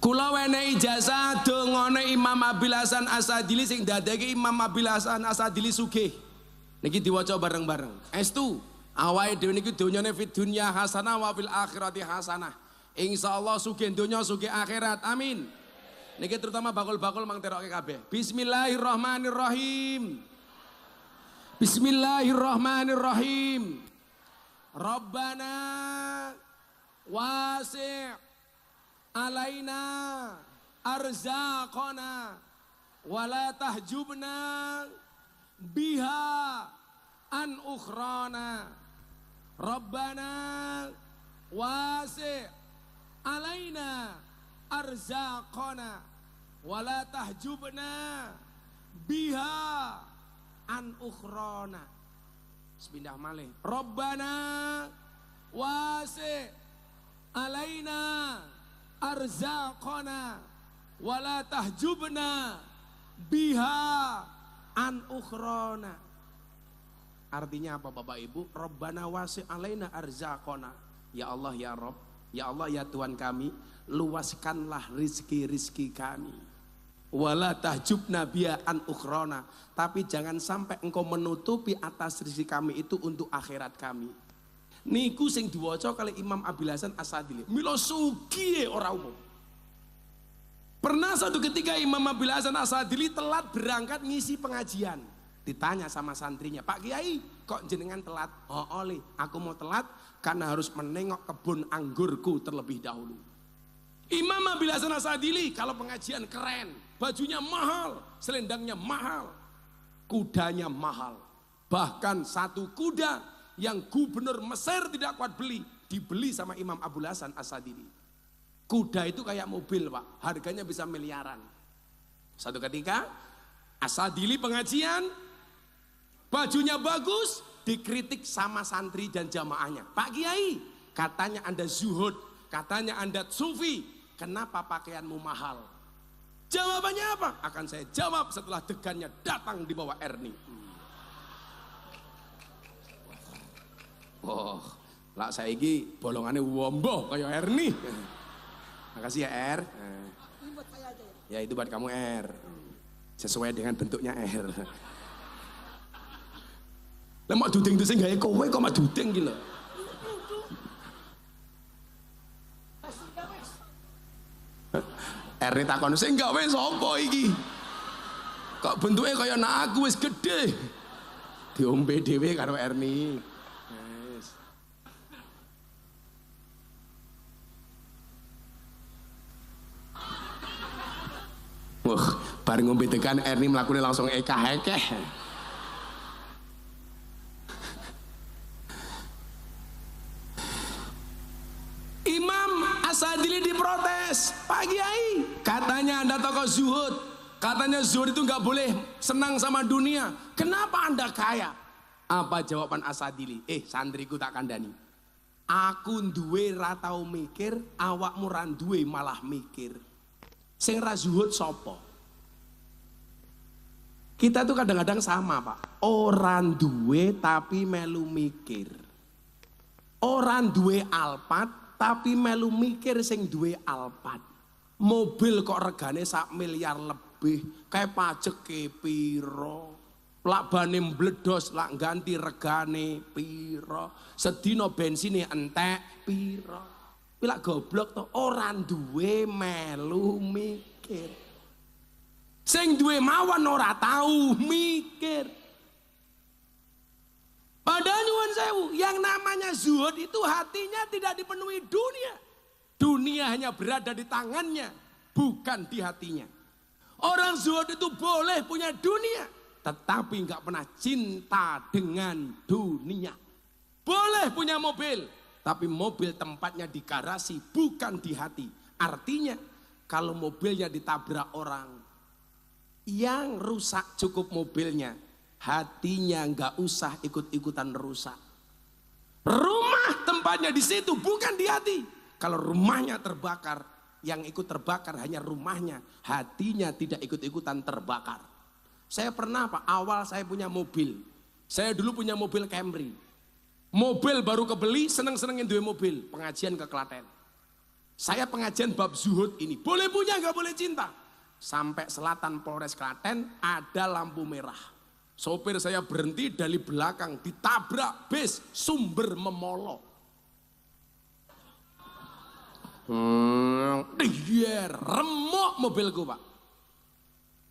Kula wenehi ijazah dongane Imam Abil Hasan Asadili sing dadeke Imam Abil Hasan Asadili sugih. Niki diwaca bareng-bareng. Estu awake dhewe niki donyane fid dunya hasanah wa fil akhirati hasanah. Insyaallah sugih donya sugih akhirat. Amin. Niki terutama bakul-bakul mang teroke kabeh. Bismillahirrahmanirrahim. Bismillahirrahmanirrahim. Rabbana wasi' alaina arzaqana wala tahjubna biha an ukhrana. Rabbana wasi' alaina arzaqana wala tahjubna biha an ukhrana. Sepindah malih. Rabbana wasi' alaina arzaqana wala tahjubna biha an ukhrona. Artinya apa Bapak Ibu? Rabbana wasi' alaina arzaqona. Ya Allah ya Rabb, ya Allah ya Tuhan kami, luaskanlah rizki-rizki kami. Wala tahjubna biha an ukhrona. Tapi jangan sampai engkau menutupi atas rizki kami itu untuk akhirat kami. Niku sing diwaca kali Imam Abil Hasan As-Sadili. Mila sugih ora umum. Pernah satu ketika Imam Abil Hasan As-Sadili telat berangkat ngisi pengajian. Ditanya sama santrinya, Pak Kiai kok jenengan telat? Oh oleh, aku mau telat karena harus menengok kebun anggurku terlebih dahulu. Imam Abil Hasan As-Sadili kalau pengajian keren, bajunya mahal, selendangnya mahal, kudanya mahal. Bahkan satu kuda yang gubernur Mesir tidak kuat beli, dibeli sama Imam Abil Hasan As-Sadili. Kuda itu kayak mobil Pak, harganya bisa miliaran. Satu ketika As-Sadili pengajian, bajunya bagus, dikritik sama santri dan jamaahnya. Pak Kiai, katanya Anda zuhud, katanya Anda sufi, kenapa pakaianmu mahal? Jawabannya apa? Akan saya jawab setelah degannya datang di bawah Erni. Oh, lah saiki bolongannya wombo kayak Erni. Makasih ya Er. Ya itu buat kamu Er. Sesuai dengan bentuknya Er. Lah mak duding itu sing gawe kowe kok mak duding iki lho. Er takon sing gawe sapa iki? Kok bentuke kaya anak aku wis gedhe. Diombe dhewe karo Erni. Wah, bareng ngombe tekan Erni mlakune langsung ekah-ekeh. Imam As-Sadili diprotes, Pak Kiai, katanya Anda tokoh zuhud, katanya zuhud itu nggak boleh senang sama dunia. Kenapa Anda kaya? Apa jawaban As-Sadili? Santriku tak kandani. Aku duwe ra tau mikir, awakmu ra duwe malah mikir. Sing ra zuhud sapa? Kita tuh kadang-kadang sama Pak. Orang duwe tapi melu mikir. Orang duwe Alphard tapi melu mikir sing duwe Alphard. Mobil kok regane 1 miliar lebih, kayak pajak ke piro. Lak bane mbledos, lak ganti regane piro. Sedina bensine entek piro. Pilak goblok to, orang duwe melu mikir. Sing duwe mawon ora tahu mikir. Padahal nyuwun sewu, yang namanya zuhud itu hatinya tidak dipenuhi dunia. Dunia hanya berada di tangannya, bukan di hatinya. Orang zuhud itu boleh punya dunia, tetapi nggak pernah cinta dengan dunia. Boleh punya mobil, tapi mobil tempatnya di garasi, bukan di hati. Artinya kalau mobilnya ditabrak orang, yang rusak cukup mobilnya, hatinya nggak usah ikut-ikutan rusak. Rumah tempatnya di situ, bukan di hati. Kalau rumahnya terbakar, yang ikut terbakar hanya rumahnya, hatinya tidak ikut-ikutan terbakar. Saya pernah Pak, awal saya punya mobil, saya dulu punya mobil Camry. Mobil baru kebeli, seneng-senengin duwe mobil, pengajian ke Klaten. Saya pengajian bab zuhud ini, boleh punya nggak boleh cinta. Sampai selatan Polres Klaten ada lampu merah. Sopir saya berhenti dari belakang, ditabrak bis sumber memolok. Remuk mobilku Pak.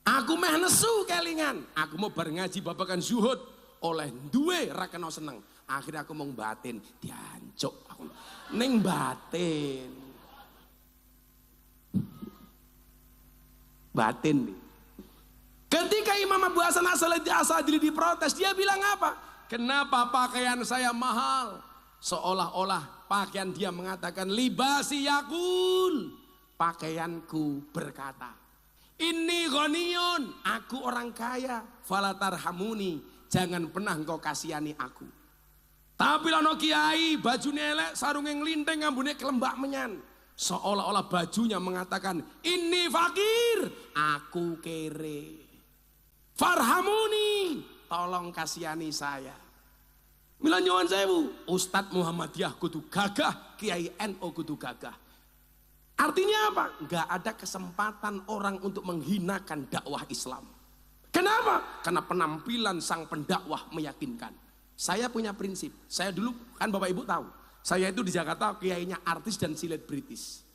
Aku meh nesu kelingan. Aku mau bareng ngaji babakan zuhud, oleh duwe ra kena seneng. Akhirnya aku mau batin, diancuk aku. Ning batin. Batin nih. Ketika Imam Abu Hasan As-Sadili diprotes, dia bilang apa? Kenapa pakaian saya mahal? Seolah-olah pakaian dia mengatakan libasi yakul. Pakaianku berkata, ini ghaniyun, aku orang kaya, falatarhamuni, jangan pernah engkau kasihani aku. Tapi lono kiai baju elek, sarunge nglinteng, ambune kelembak menyan. Seolah-olah bajunya mengatakan, ini fakir, aku kere. Farhamuni, tolong kasihani saya. Mila nyuwun sewu, Ustadz Muhammadiyah kudu gagah, Kiai NU kudu gagah. Artinya apa? Enggak ada kesempatan orang untuk menghinakan dakwah Islam. Kenapa? Karena penampilan sang pendakwah meyakinkan. Saya punya prinsip, saya dulu, kan Bapak Ibu tahu, saya itu di Jakarta kiainya artis dan selebritis.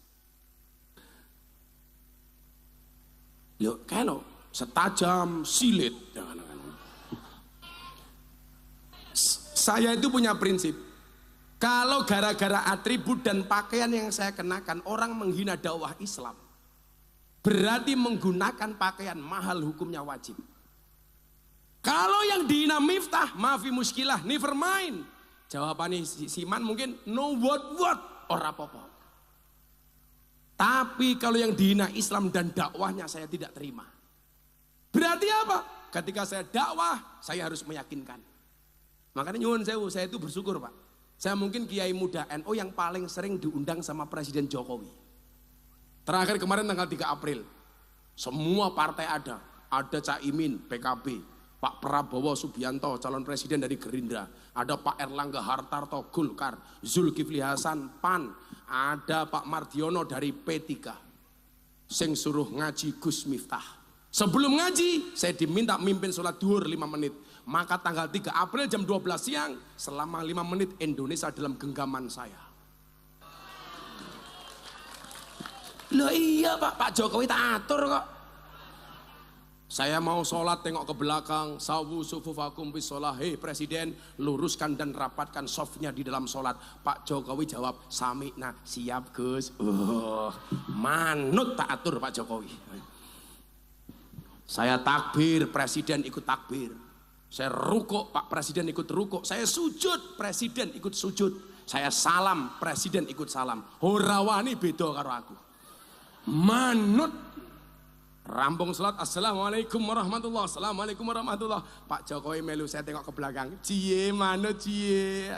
Loh, keno setajam silet. Saya itu punya prinsip, kalau gara-gara atribut dan pakaian yang saya kenakan orang menghina dakwah Islam, berarti menggunakan pakaian mahal hukumnya wajib. Kalau yang dihina Miftah, maafi muskilah, never mind. Jawabannya Siman mungkin no what ora apa-apa. Tapi kalau yang dihina Islam dan dakwahnya saya tidak terima. Berarti apa? Ketika saya dakwah, saya harus meyakinkan. Makanya nyuwun sewu, saya itu bersyukur Pak. Saya mungkin kiai muda NU yang paling sering diundang sama Presiden Jokowi. Terakhir kemarin tanggal 3 April, semua partai ada. Ada Caimin, PKB. Pak Prabowo Subianto, calon presiden dari Gerindra. Ada Pak Erlangga Hartarto, Golkar. Zulkifli Hasan, PAN. Ada Pak Mardiono dari P3. Sing suruh ngaji Gus Miftah. Sebelum ngaji, saya diminta mimpin sholat duhur 5 menit. Maka tanggal 3 April jam 12 siang, selama 5 menit Indonesia dalam genggaman saya. Loh iya Pak Jokowi tak atur kok. Saya mau sholat tengok ke belakang, sawu sufufakum bis sholah. Hei Presiden, luruskan dan rapatkan softnya di dalam sholat. Pak Jokowi jawab, sami'na, siap Gus. Manut tak atur Pak Jokowi. Saya takbir, Presiden ikut takbir. Saya rukuk, Pak Presiden ikut rukuk. Saya sujud, Presiden ikut sujud. Saya salam, Presiden ikut salam. Horawani beda karo aku. Manut. Rampung sholat, assalamualaikum warahmatullah, assalamualaikum warahmatullah. Pak Jokowi melu saya tengok ke belakang, cie manut cie.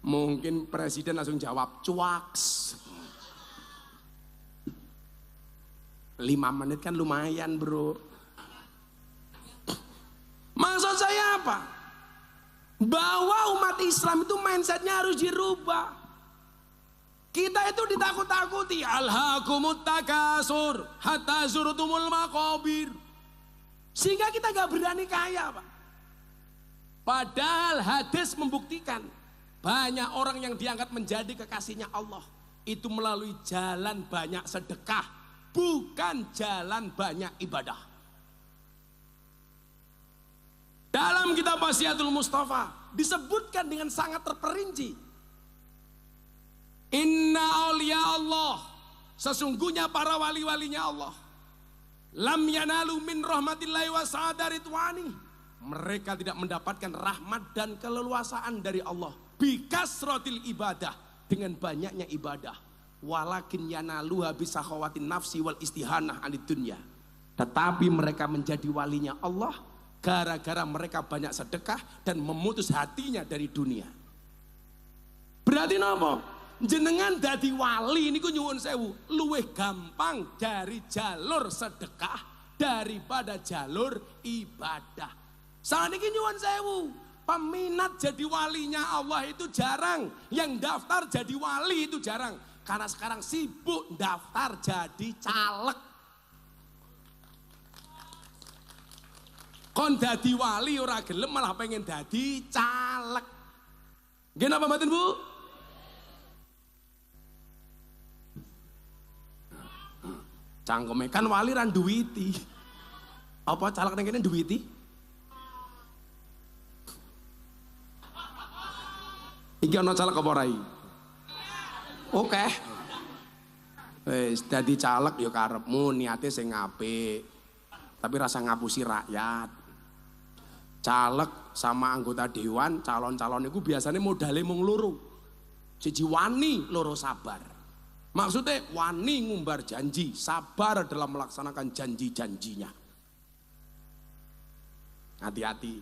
Mungkin Presiden langsung jawab, cuaks. 5 menit kan lumayan bro. Maksud saya apa? Bahwa umat Islam itu mindsetnya harus dirubah. Kita itu ditakut-takuti, alhaakumut takasur hatta zurtumul maqabir. Sehingga kita gak berani kaya Pak. Padahal hadis membuktikan banyak orang yang diangkat menjadi kekasihnya Allah itu melalui jalan banyak sedekah, bukan jalan banyak ibadah. Dalam kitab Wasiatul Mustafa disebutkan dengan sangat terperinci. Inna awliya Allah, sesungguhnya para wali-walinya Allah, lam yanalu min rahmatillahi wa sa'adaritwani, mereka tidak mendapatkan rahmat dan keleluasaan dari Allah bikasrotil ibadah, dengan banyaknya ibadah, walakin yanaluha bisakhawatin nafsi wal istihanah anid dunya, tetapi mereka menjadi walinya Allah gara-gara mereka banyak sedekah dan memutus hatinya dari dunia. Berarti apa? Jenengan dadi wali niku nyuwun sewu luwih gampang dari jalur sedekah daripada jalur ibadah. Saniki nyuwun sewu, peminat jadi walinya Allah itu jarang, yang daftar jadi wali itu jarang, karena sekarang sibuk daftar jadi caleg. Kon dadi wali ora gelem malah pengen dadi caleg. Nggih napa mboten Bu? Cangkeme kan wali ran duwiti. Apa caleg ning kene duwiti? Iki ana caleg apa ora iki? Oke. Wis dadi caleg ya karepmu, niate sing apik. Tapi rasa ngapusi rakyat. Caleg sama anggota dewan, calon-calon itu biasanya modalnya mung loro. Siji wani, loro sabar. Maksudnya wani ngumbar janji, sabar dalam melaksanakan janji-janjinya. Hati-hati.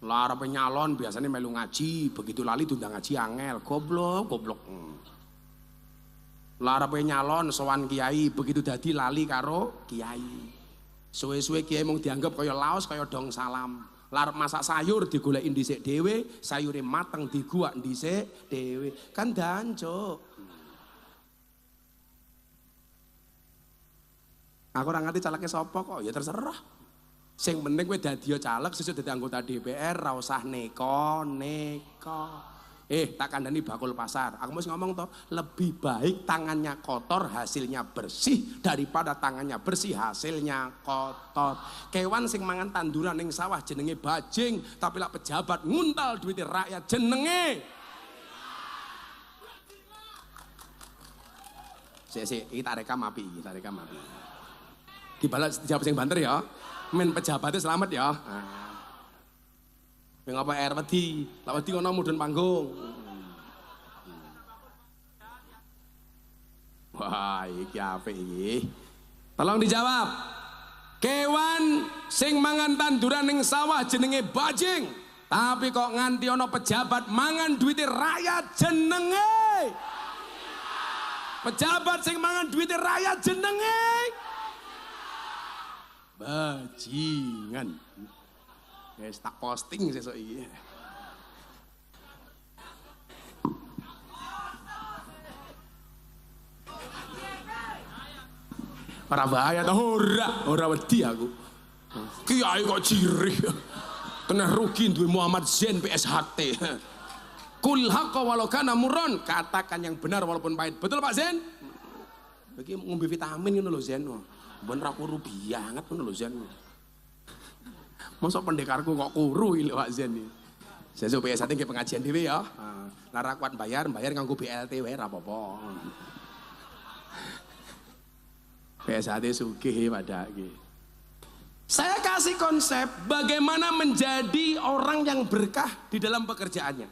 Lara penyalon biasanya melu ngaji, begitu lali tunda ngaji angel, goblok. Larepe nyalon sowan kiai, begitu dadi lali karo kiai. Suwe-suwe kiai mung dianggap kaya laos kaya dong salam. Larep masak sayur digoleki dhisik dhewe, sayure mateng diguak dhisik dhewe. Kan dancuk. Aku ora ngerti caleke sapa kok, ya terserah. Sing penting kowe dadi caleg sesuk dadi anggota DPR, ra usah neko. Tak kandhani bakul pasar. Aku mesti ngomong toh, lebih baik tangannya kotor hasilnya bersih daripada tangannya bersih hasilnya kotor. Kewan sing mangan tanduran ning sawah jenenge bajing, tapi lak pejabat nguntal duit rakyat jenenge. Kita rekam api. Dibalas jawab sing banter ya. Men pejabatnya selamat ya. Ngapa air wedi? Lak wedi ngono mudhun panggung. Wah, iki apik iki. Tolong dijawab. Kewan sing mangan tanduran ning sawah jenenge bajing, tapi kok nganti ana pejabat mangan duite rakyat jenenge. Pejabat sing mangan duite rakyat jenenge bajingan. Wis tak posting sesuk iki. Ora bahaya ta ora wedi aku. Kiai kok jirih. Kena rugi duwe Muhammad Zain PSHT. Kul haqqa walau kana murran, katakan yang benar walaupun pahit. Betul Pak Zain? Iki ngombe vitamin ngono lho Zain. Ben ra kuru banget ngono lho Zain. Masa pendekarku kok kuru iki Pak Zen iki. Sesuk PSAT nggih pengajian dhewe ya. Lara kuat bayar nganggo BLT wae ra apa-apa. PSAT sugih pada iki. Saya kasih konsep bagaimana menjadi orang yang berkah di dalam pekerjaannya.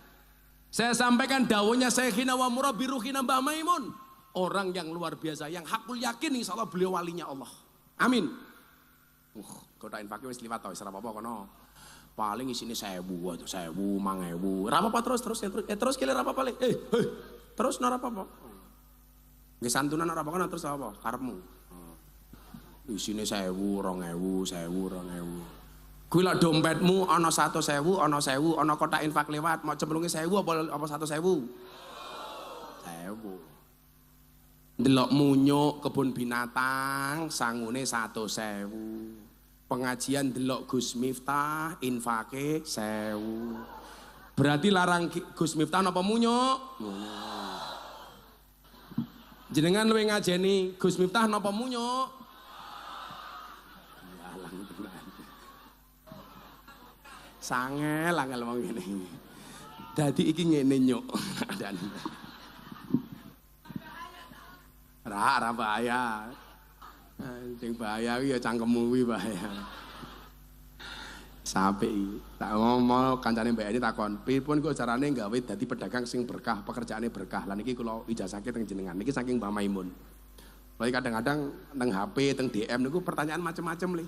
Saya sampaikan dawuhnya Syekhina wa murabiruhina Mbah Maimun. Orang yang luar biasa, yang hakul yakin insyaallah beliau walinya Allah. Amin. Kota infaknya wis liwat tau, wis ora apa-apa kono. Paling isine 1000 atau 1000, 5000. Ora apa-apa terus kile ora apa-apa. Terus ora apa-apa. Nggih santunan ora apa-apa terus apa? Karepmu. Isine 1000, 2000, 1000, 2000. Kuwi lak dompetmu ana 100.000, ana 1000, ana kotak infak lewat, mau cemplunge 1000 apa 100.000? 1000. Ndelok munyuk kebun binatang sangune 100.000. Pengajian delok Gus Miftah infake 1000. Berarti larang Gus Miftah napa munyuk? Jenengan luwih ngajeni Gus Miftah napa munyuk? Alang tenan. Sangel wong ngene. Dadi iki ngene nyuk. Ra bahaya. Sing bahaya kuwi ya cangkemmu kuwi bahaya. Sampai tak ngomong kancane Mbak Eni takon, "Pripun kok carane gawe dadi pedagang sing berkah, pekerjaane berkah?" Lan iki kula ijazahke teng jenengan. Niki saking Mbah Maimun. Lha kadang-kadang teng HP, teng DM niku pertanyaan macam-macam le.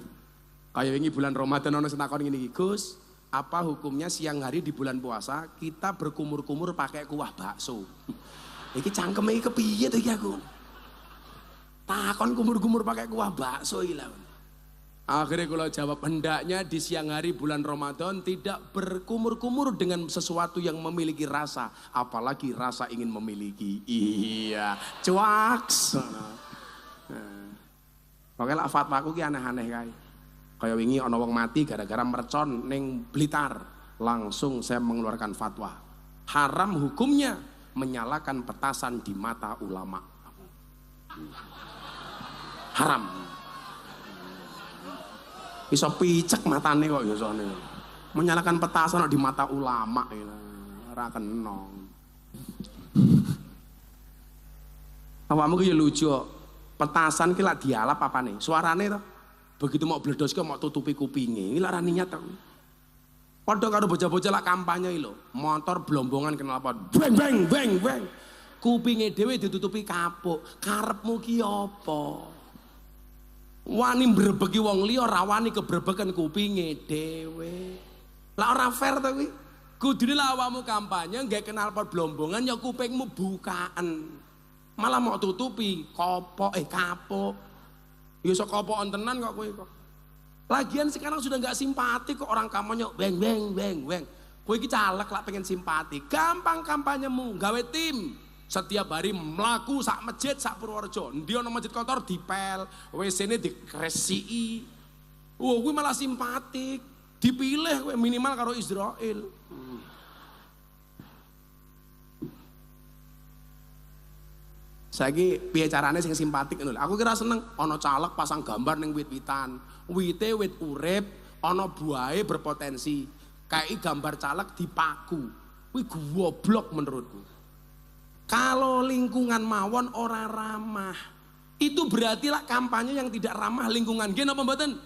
Kayak wingi bulan Ramadan ono sing takon ngene iki, "Gus, apa hukumnya siang hari di bulan puasa kita berkumur-kumur pakai kuah bakso?" Iki cangkeme iki kepiye to iki aku? Takon kumur-kumur pakai kuah bakso ilang. Akhirnya kalau jawab, hendaknya di siang hari bulan Ramadan tidak berkumur-kumur dengan sesuatu yang memiliki rasa, apalagi rasa ingin memiliki. Iya, cuaks. Pokoknya fatwaku ki aneh-aneh kae. Kayak wingi ana wong mati gara-gara mercon ning Blitar, langsung saya mengeluarkan fatwa. Haram hukumnya menyalakan petasan di mata ulama. Haram. Bisa picek matane kok ya soalnya. Menyalakan petasan di mata ulama ora kena. Awakmu ki ya lucu kok. Petasan ki lak dialap apane? Suarane to. Begitu mau bledos ki mau tutupi kupinge. Iki lak ra niat to. Padha karo bocah-bocah lak kampanye iki lho. Motor blombongan kenal pot. Beng beng beng beng. Kupinge dhewe ditutupi kapuk. Karepmu ki apa? Wani mbrebeki wong liya ora wani kebrebeken kupinge dhewe. Lah ora fair to kuwi. Kudune lah awakmu kampanye nggak kenal pot blombongan ya kupingmu bukaan. malah mau tutupi kapok ya iso kopokan tenan kok kowe kok. Lagian sekarang sudah nggak simpati kok orang kampanye beng. Kowe iki caleg lah pengen simpati. Gampang kampanyemu, gawe tim. Setiap hari mlaku sak masjid sak Purworejo. Endi ana masjid kotor dipel, WC-ne dikresiki. Kuwi malah simpatik. Dipilih kowe minimal karo Israel. Saiki piye carane sing simpatik ngono lho. Aku kira seneng ana caleg pasang gambar ning wit-witan. Wite wit urip, ana buahe berpotensi. Kayak gambar caleg dipaku. Kuwi goblok menurutku. Kalau lingkungan mawon ora ramah, itu berarti lah kampanye yang tidak ramah lingkungan. Nggih napa mboten?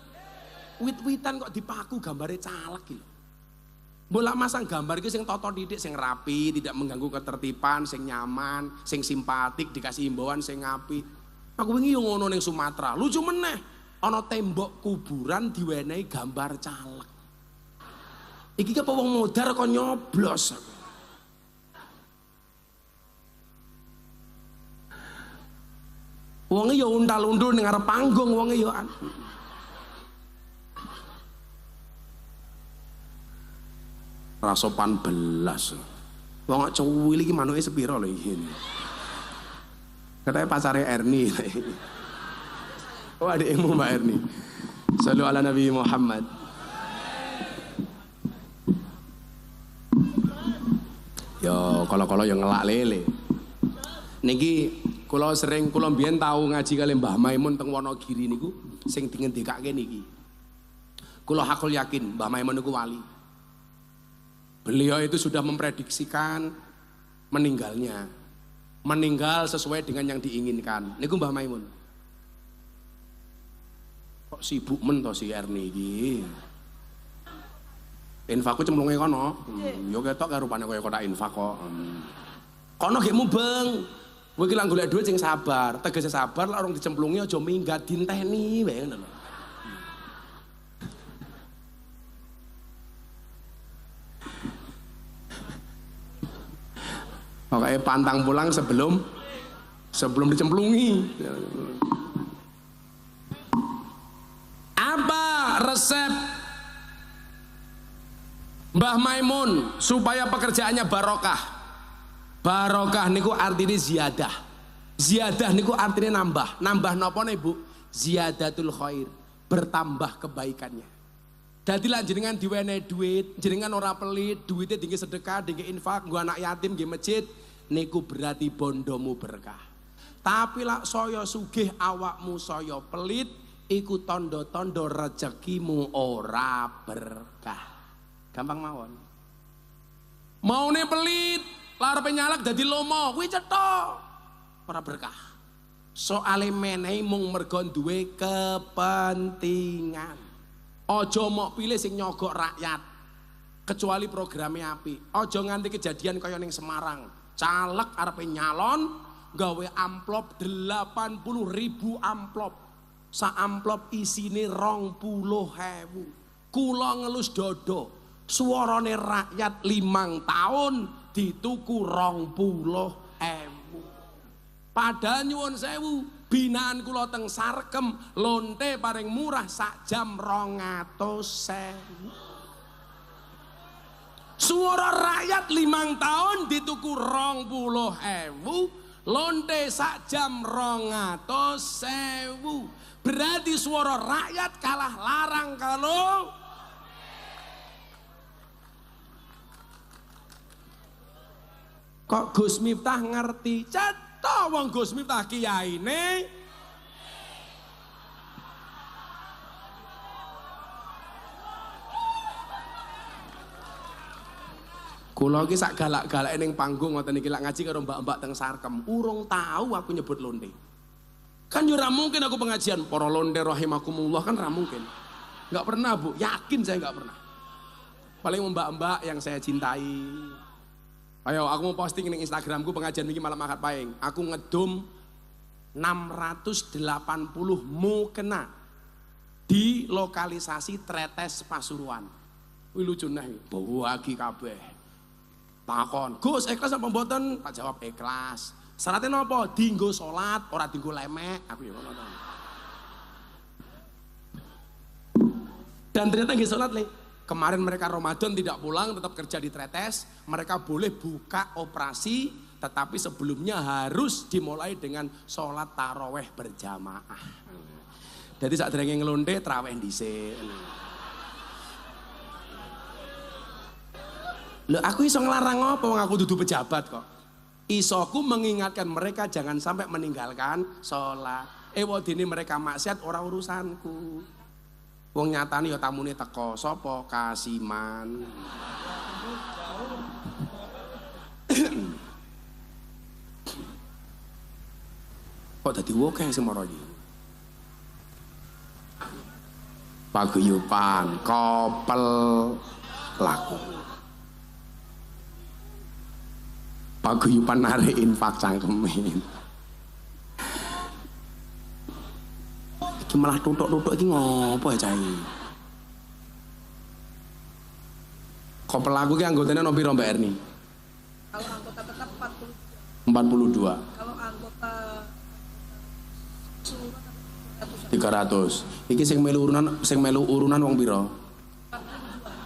Wit-witan kok dipaku gambare caleg iki. Bola masang gambar iki sing tata didik, sing rapi, tidak mengganggu ketertiban, sing nyaman, sing simpatik, dikasih himbauan sing apik. Aku wingi yo ngono ning Sumatera. Lucu meneh, ana tembok kuburan diwenehi gambar caleg. Iki ke wong modar kok nyoblos. Wonge ya untal-untul ning arep panggung wonge ya. Rasopan belas. Wong cuwil iki manuke sepira lho iki. Katanya pacare Erni. Oh adikmu Mbak Erni. Sallu ala Nabi Muhammad. Yo kalau yang ngelak lele. Niki kula mbiyen tau ngaji kali Mbah Maimun teng Wonogiri niku sing dingendikake niki. Kula hakul yakin Mbah Maimun niku wali. Beliau itu sudah memprediksikan meninggalnya. Meninggal sesuai dengan yang diinginkan. Niku Mbah Maimun. Kok sibuk men to si Erni iki. Infakku cemplunge kono. Yo ketok karo rupane kaya kotak infak kok. Kono gek mubeng. Kowe iki lak golek dhuwit sing sabar, tegese sabar lek orang dicemplungi aja minggat dinteni wae ngono lho. Pokoknya pantang pulang sebelum dicemplungi. Apa resep Mbah Maimun supaya pekerjaannya barokah? Barokah niku artinya ziyadah. Ziyadah niku artinya nambah. Nambah napa nih Bu? Ziyadatul khair, bertambah kebaikannya. Dadi lan jenengan diwenehi duit, jenengan ora pelit, duitnya tinggi sedekah, tinggi infak, nggo anak yatim nggih masjid, niku berarti bondomu berkah. Tapi lak saya sugih awakmu saya pelit, iku tondo-tondo rezekimu ora berkah. Gampang mawon. Maune pelit, larepe nyalak dadi lomo, kuwi cetha. Ora berkah. Soale menehi mung mergo duwe kepentingan. Aja mok pilih sing nyogok rakyat. Kecuali programnya apik. Aja nganti kejadian kaya ning Semarang. Caleg arepe nyalon gawe amplop 80.000 amplop. Sa amplop isine 20.000. Kula ngelus dodo. Suarane rakyat 5 tahun dituku 20.000. Padahal nyuwun sewu, binaan kula teng Sarkem lonte paling murah sak jam 200.000. Suara rakyat 5 tahun dituku 20.000, lonte sak jam 200.000. Berarti suara rakyat kalah larang kalau kok Gus Miftah ngerti? Cetha wong Gus Miftah kiyaine. Kula iki sak galak-galake ning panggung ngoten iki lak ngaji karo mbak-mbak teng Sarkem. Urung tahu aku nyebut lonte. Kan yo ora mungkin aku pengajian para lonte rahimakumullah, kan ora mungkin. Enggak pernah, Bu. Yakin saya enggak pernah. Paling mbak-mbak yang saya cintai. Ayo aku mau posting ning Instagramku pengajian iki malam akad paing. Aku ngedum 680 mukena di lokalisasi Tretes Pasuruan. Wih lucu nih, bagi kabeh. Takon, Gus ikhlas apa mboten? Tak jawab ikhlas. Syaratnya napa? Dinggo salat, ora dinggo lemek. Aku ya ngono to. Dan ternyata nggih salat le. Kemarin mereka Ramadan tidak pulang, tetap kerja di Tretes. Mereka boleh buka operasi, tetapi sebelumnya harus dimulai dengan sholat taraweh berjamaah. Jadi saat derenge ngelonde taraweh dhisik. Lho aku iso nglarang apa wong aku dudu pejabat kok. Isoku mengingatkan mereka jangan sampai meninggalkan sholat. Wadene mereka maksiat ora urusanku. Wong nyatane ya tamune teko sapa Kasiman. Kok dadi woke sing mara iki? Paguyuban, kopel, laku. Paguyuban narik infak cangkemin. Iki malah tutuk-tutuk iki ngopo ya cai? Kopel laku ki anggotane ono piro Mbak Erni?
Kalau anggota tetap
42.
Kalau anggota
300. Iki sing melu urunan wong piro?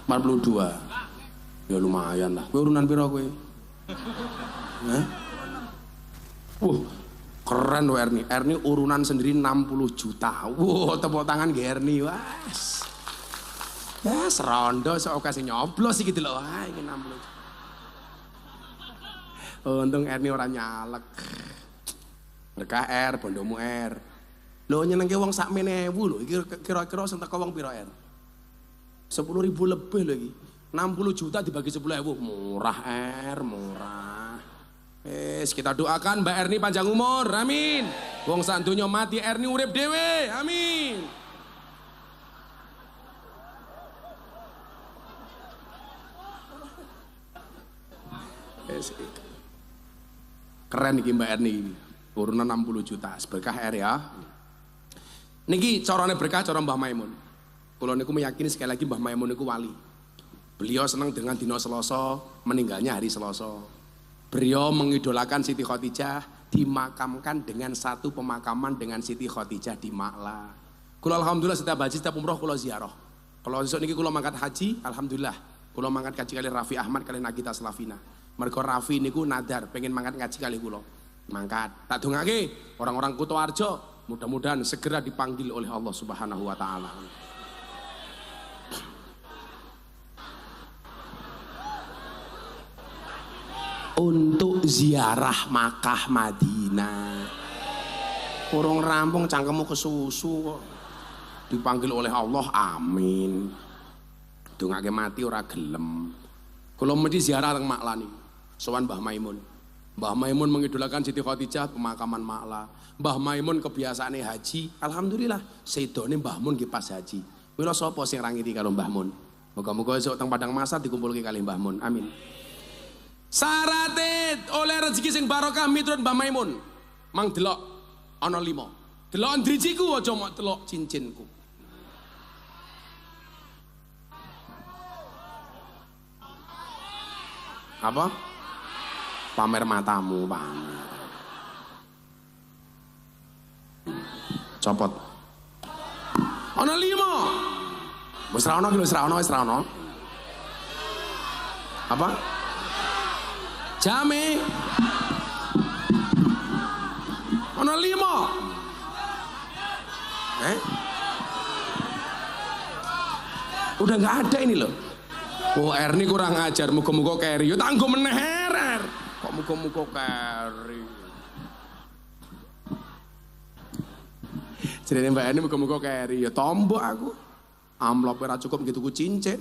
42. Ya lumayan lah. Kowe urunan piro kowe? Hah? Keren loh Erni. Erni urunan sendiri 60 juta. Tepuk tangan ke Erni. Wes. Ya serondo sok kasih nyoblos gitu loh. Wah, ini 60 juta. Untung Erni orang nyalek. Berkah R, bondomu R. Lho nyenengke wong sak menewu lho. Iki kira-kira sing teko wong pira R? 10.000 lebih lho iki. 60 juta dibagi 10.000. Murah R, murah. Kita doakan Mbak Erni panjang umur. Amin. Wong sak donya mati Erni urip dhewe. Amin. Keren iki Mbak Erni. Urunan 60 juta. Berkah R ya. Niki carane berkah cara Mbah Maimun. Kula niku meyakini sekali lagi Mbah Maimun niku wali. Beliau senang dengan dina Selasa, meninggalnya hari Selasa. Beliau mengidolakan Siti Khadijah, dimakamkan dengan satu pemakaman dengan Siti Khadijah di Makla. Kula alhamdulillah setiap haji setiap umroh kula ziarah. Kalau besok niki kula mangkat haji, alhamdulillah. Kula mangkat kaji kali Raffi Ahmad kali Nagita Slavina. Mergo Raffi niku nadar pengen mangkat ngaji kali kula. Mangkat. Tak dongake orang-orang Kutoarjo, mudah-mudahan segera dipanggil oleh Allah Subhanahu wa taala. Untuk ziarah Makkah Madinah. Kurang rampung cangkemmu kesusu kok. Dipanggil oleh Allah, amin. Dongake mati ora gelem. Kula mesti ziarah teng Makla niku. Sowan Mbah Maimun. Mbah Maimun mengidolakan Siti Khadijah pemakaman Makla. Mbah Maimun kebiasaane haji, alhamdulillah sedone Mbah Mun nggih pas haji. Mila sapa sing ra ngiri karo Mbah Mun? Moga-moga esuk teng Padang Masa dikumpulke kali Mbah Mun. Amin. Syarat oleh rezeki sing barokah miturut Mbah Maimun. Mang delok ana 5. Delok drijiku aja mok delok cincinku. Apa? Pamer matamu, pamer. Copot. Ana 5. Wis ra ono ki wis ra ono. Apa? Jame. Ono 5. Udah nggak ada ini loh. Oh Erni kurang ajar, muka-muka keri. Yo tanggo meneh Er. Kok muka-muka keri. Jadi Mbak Erni muka-muka keri. Ya tombok aku. Amplop ora cukup gitu ku cincin.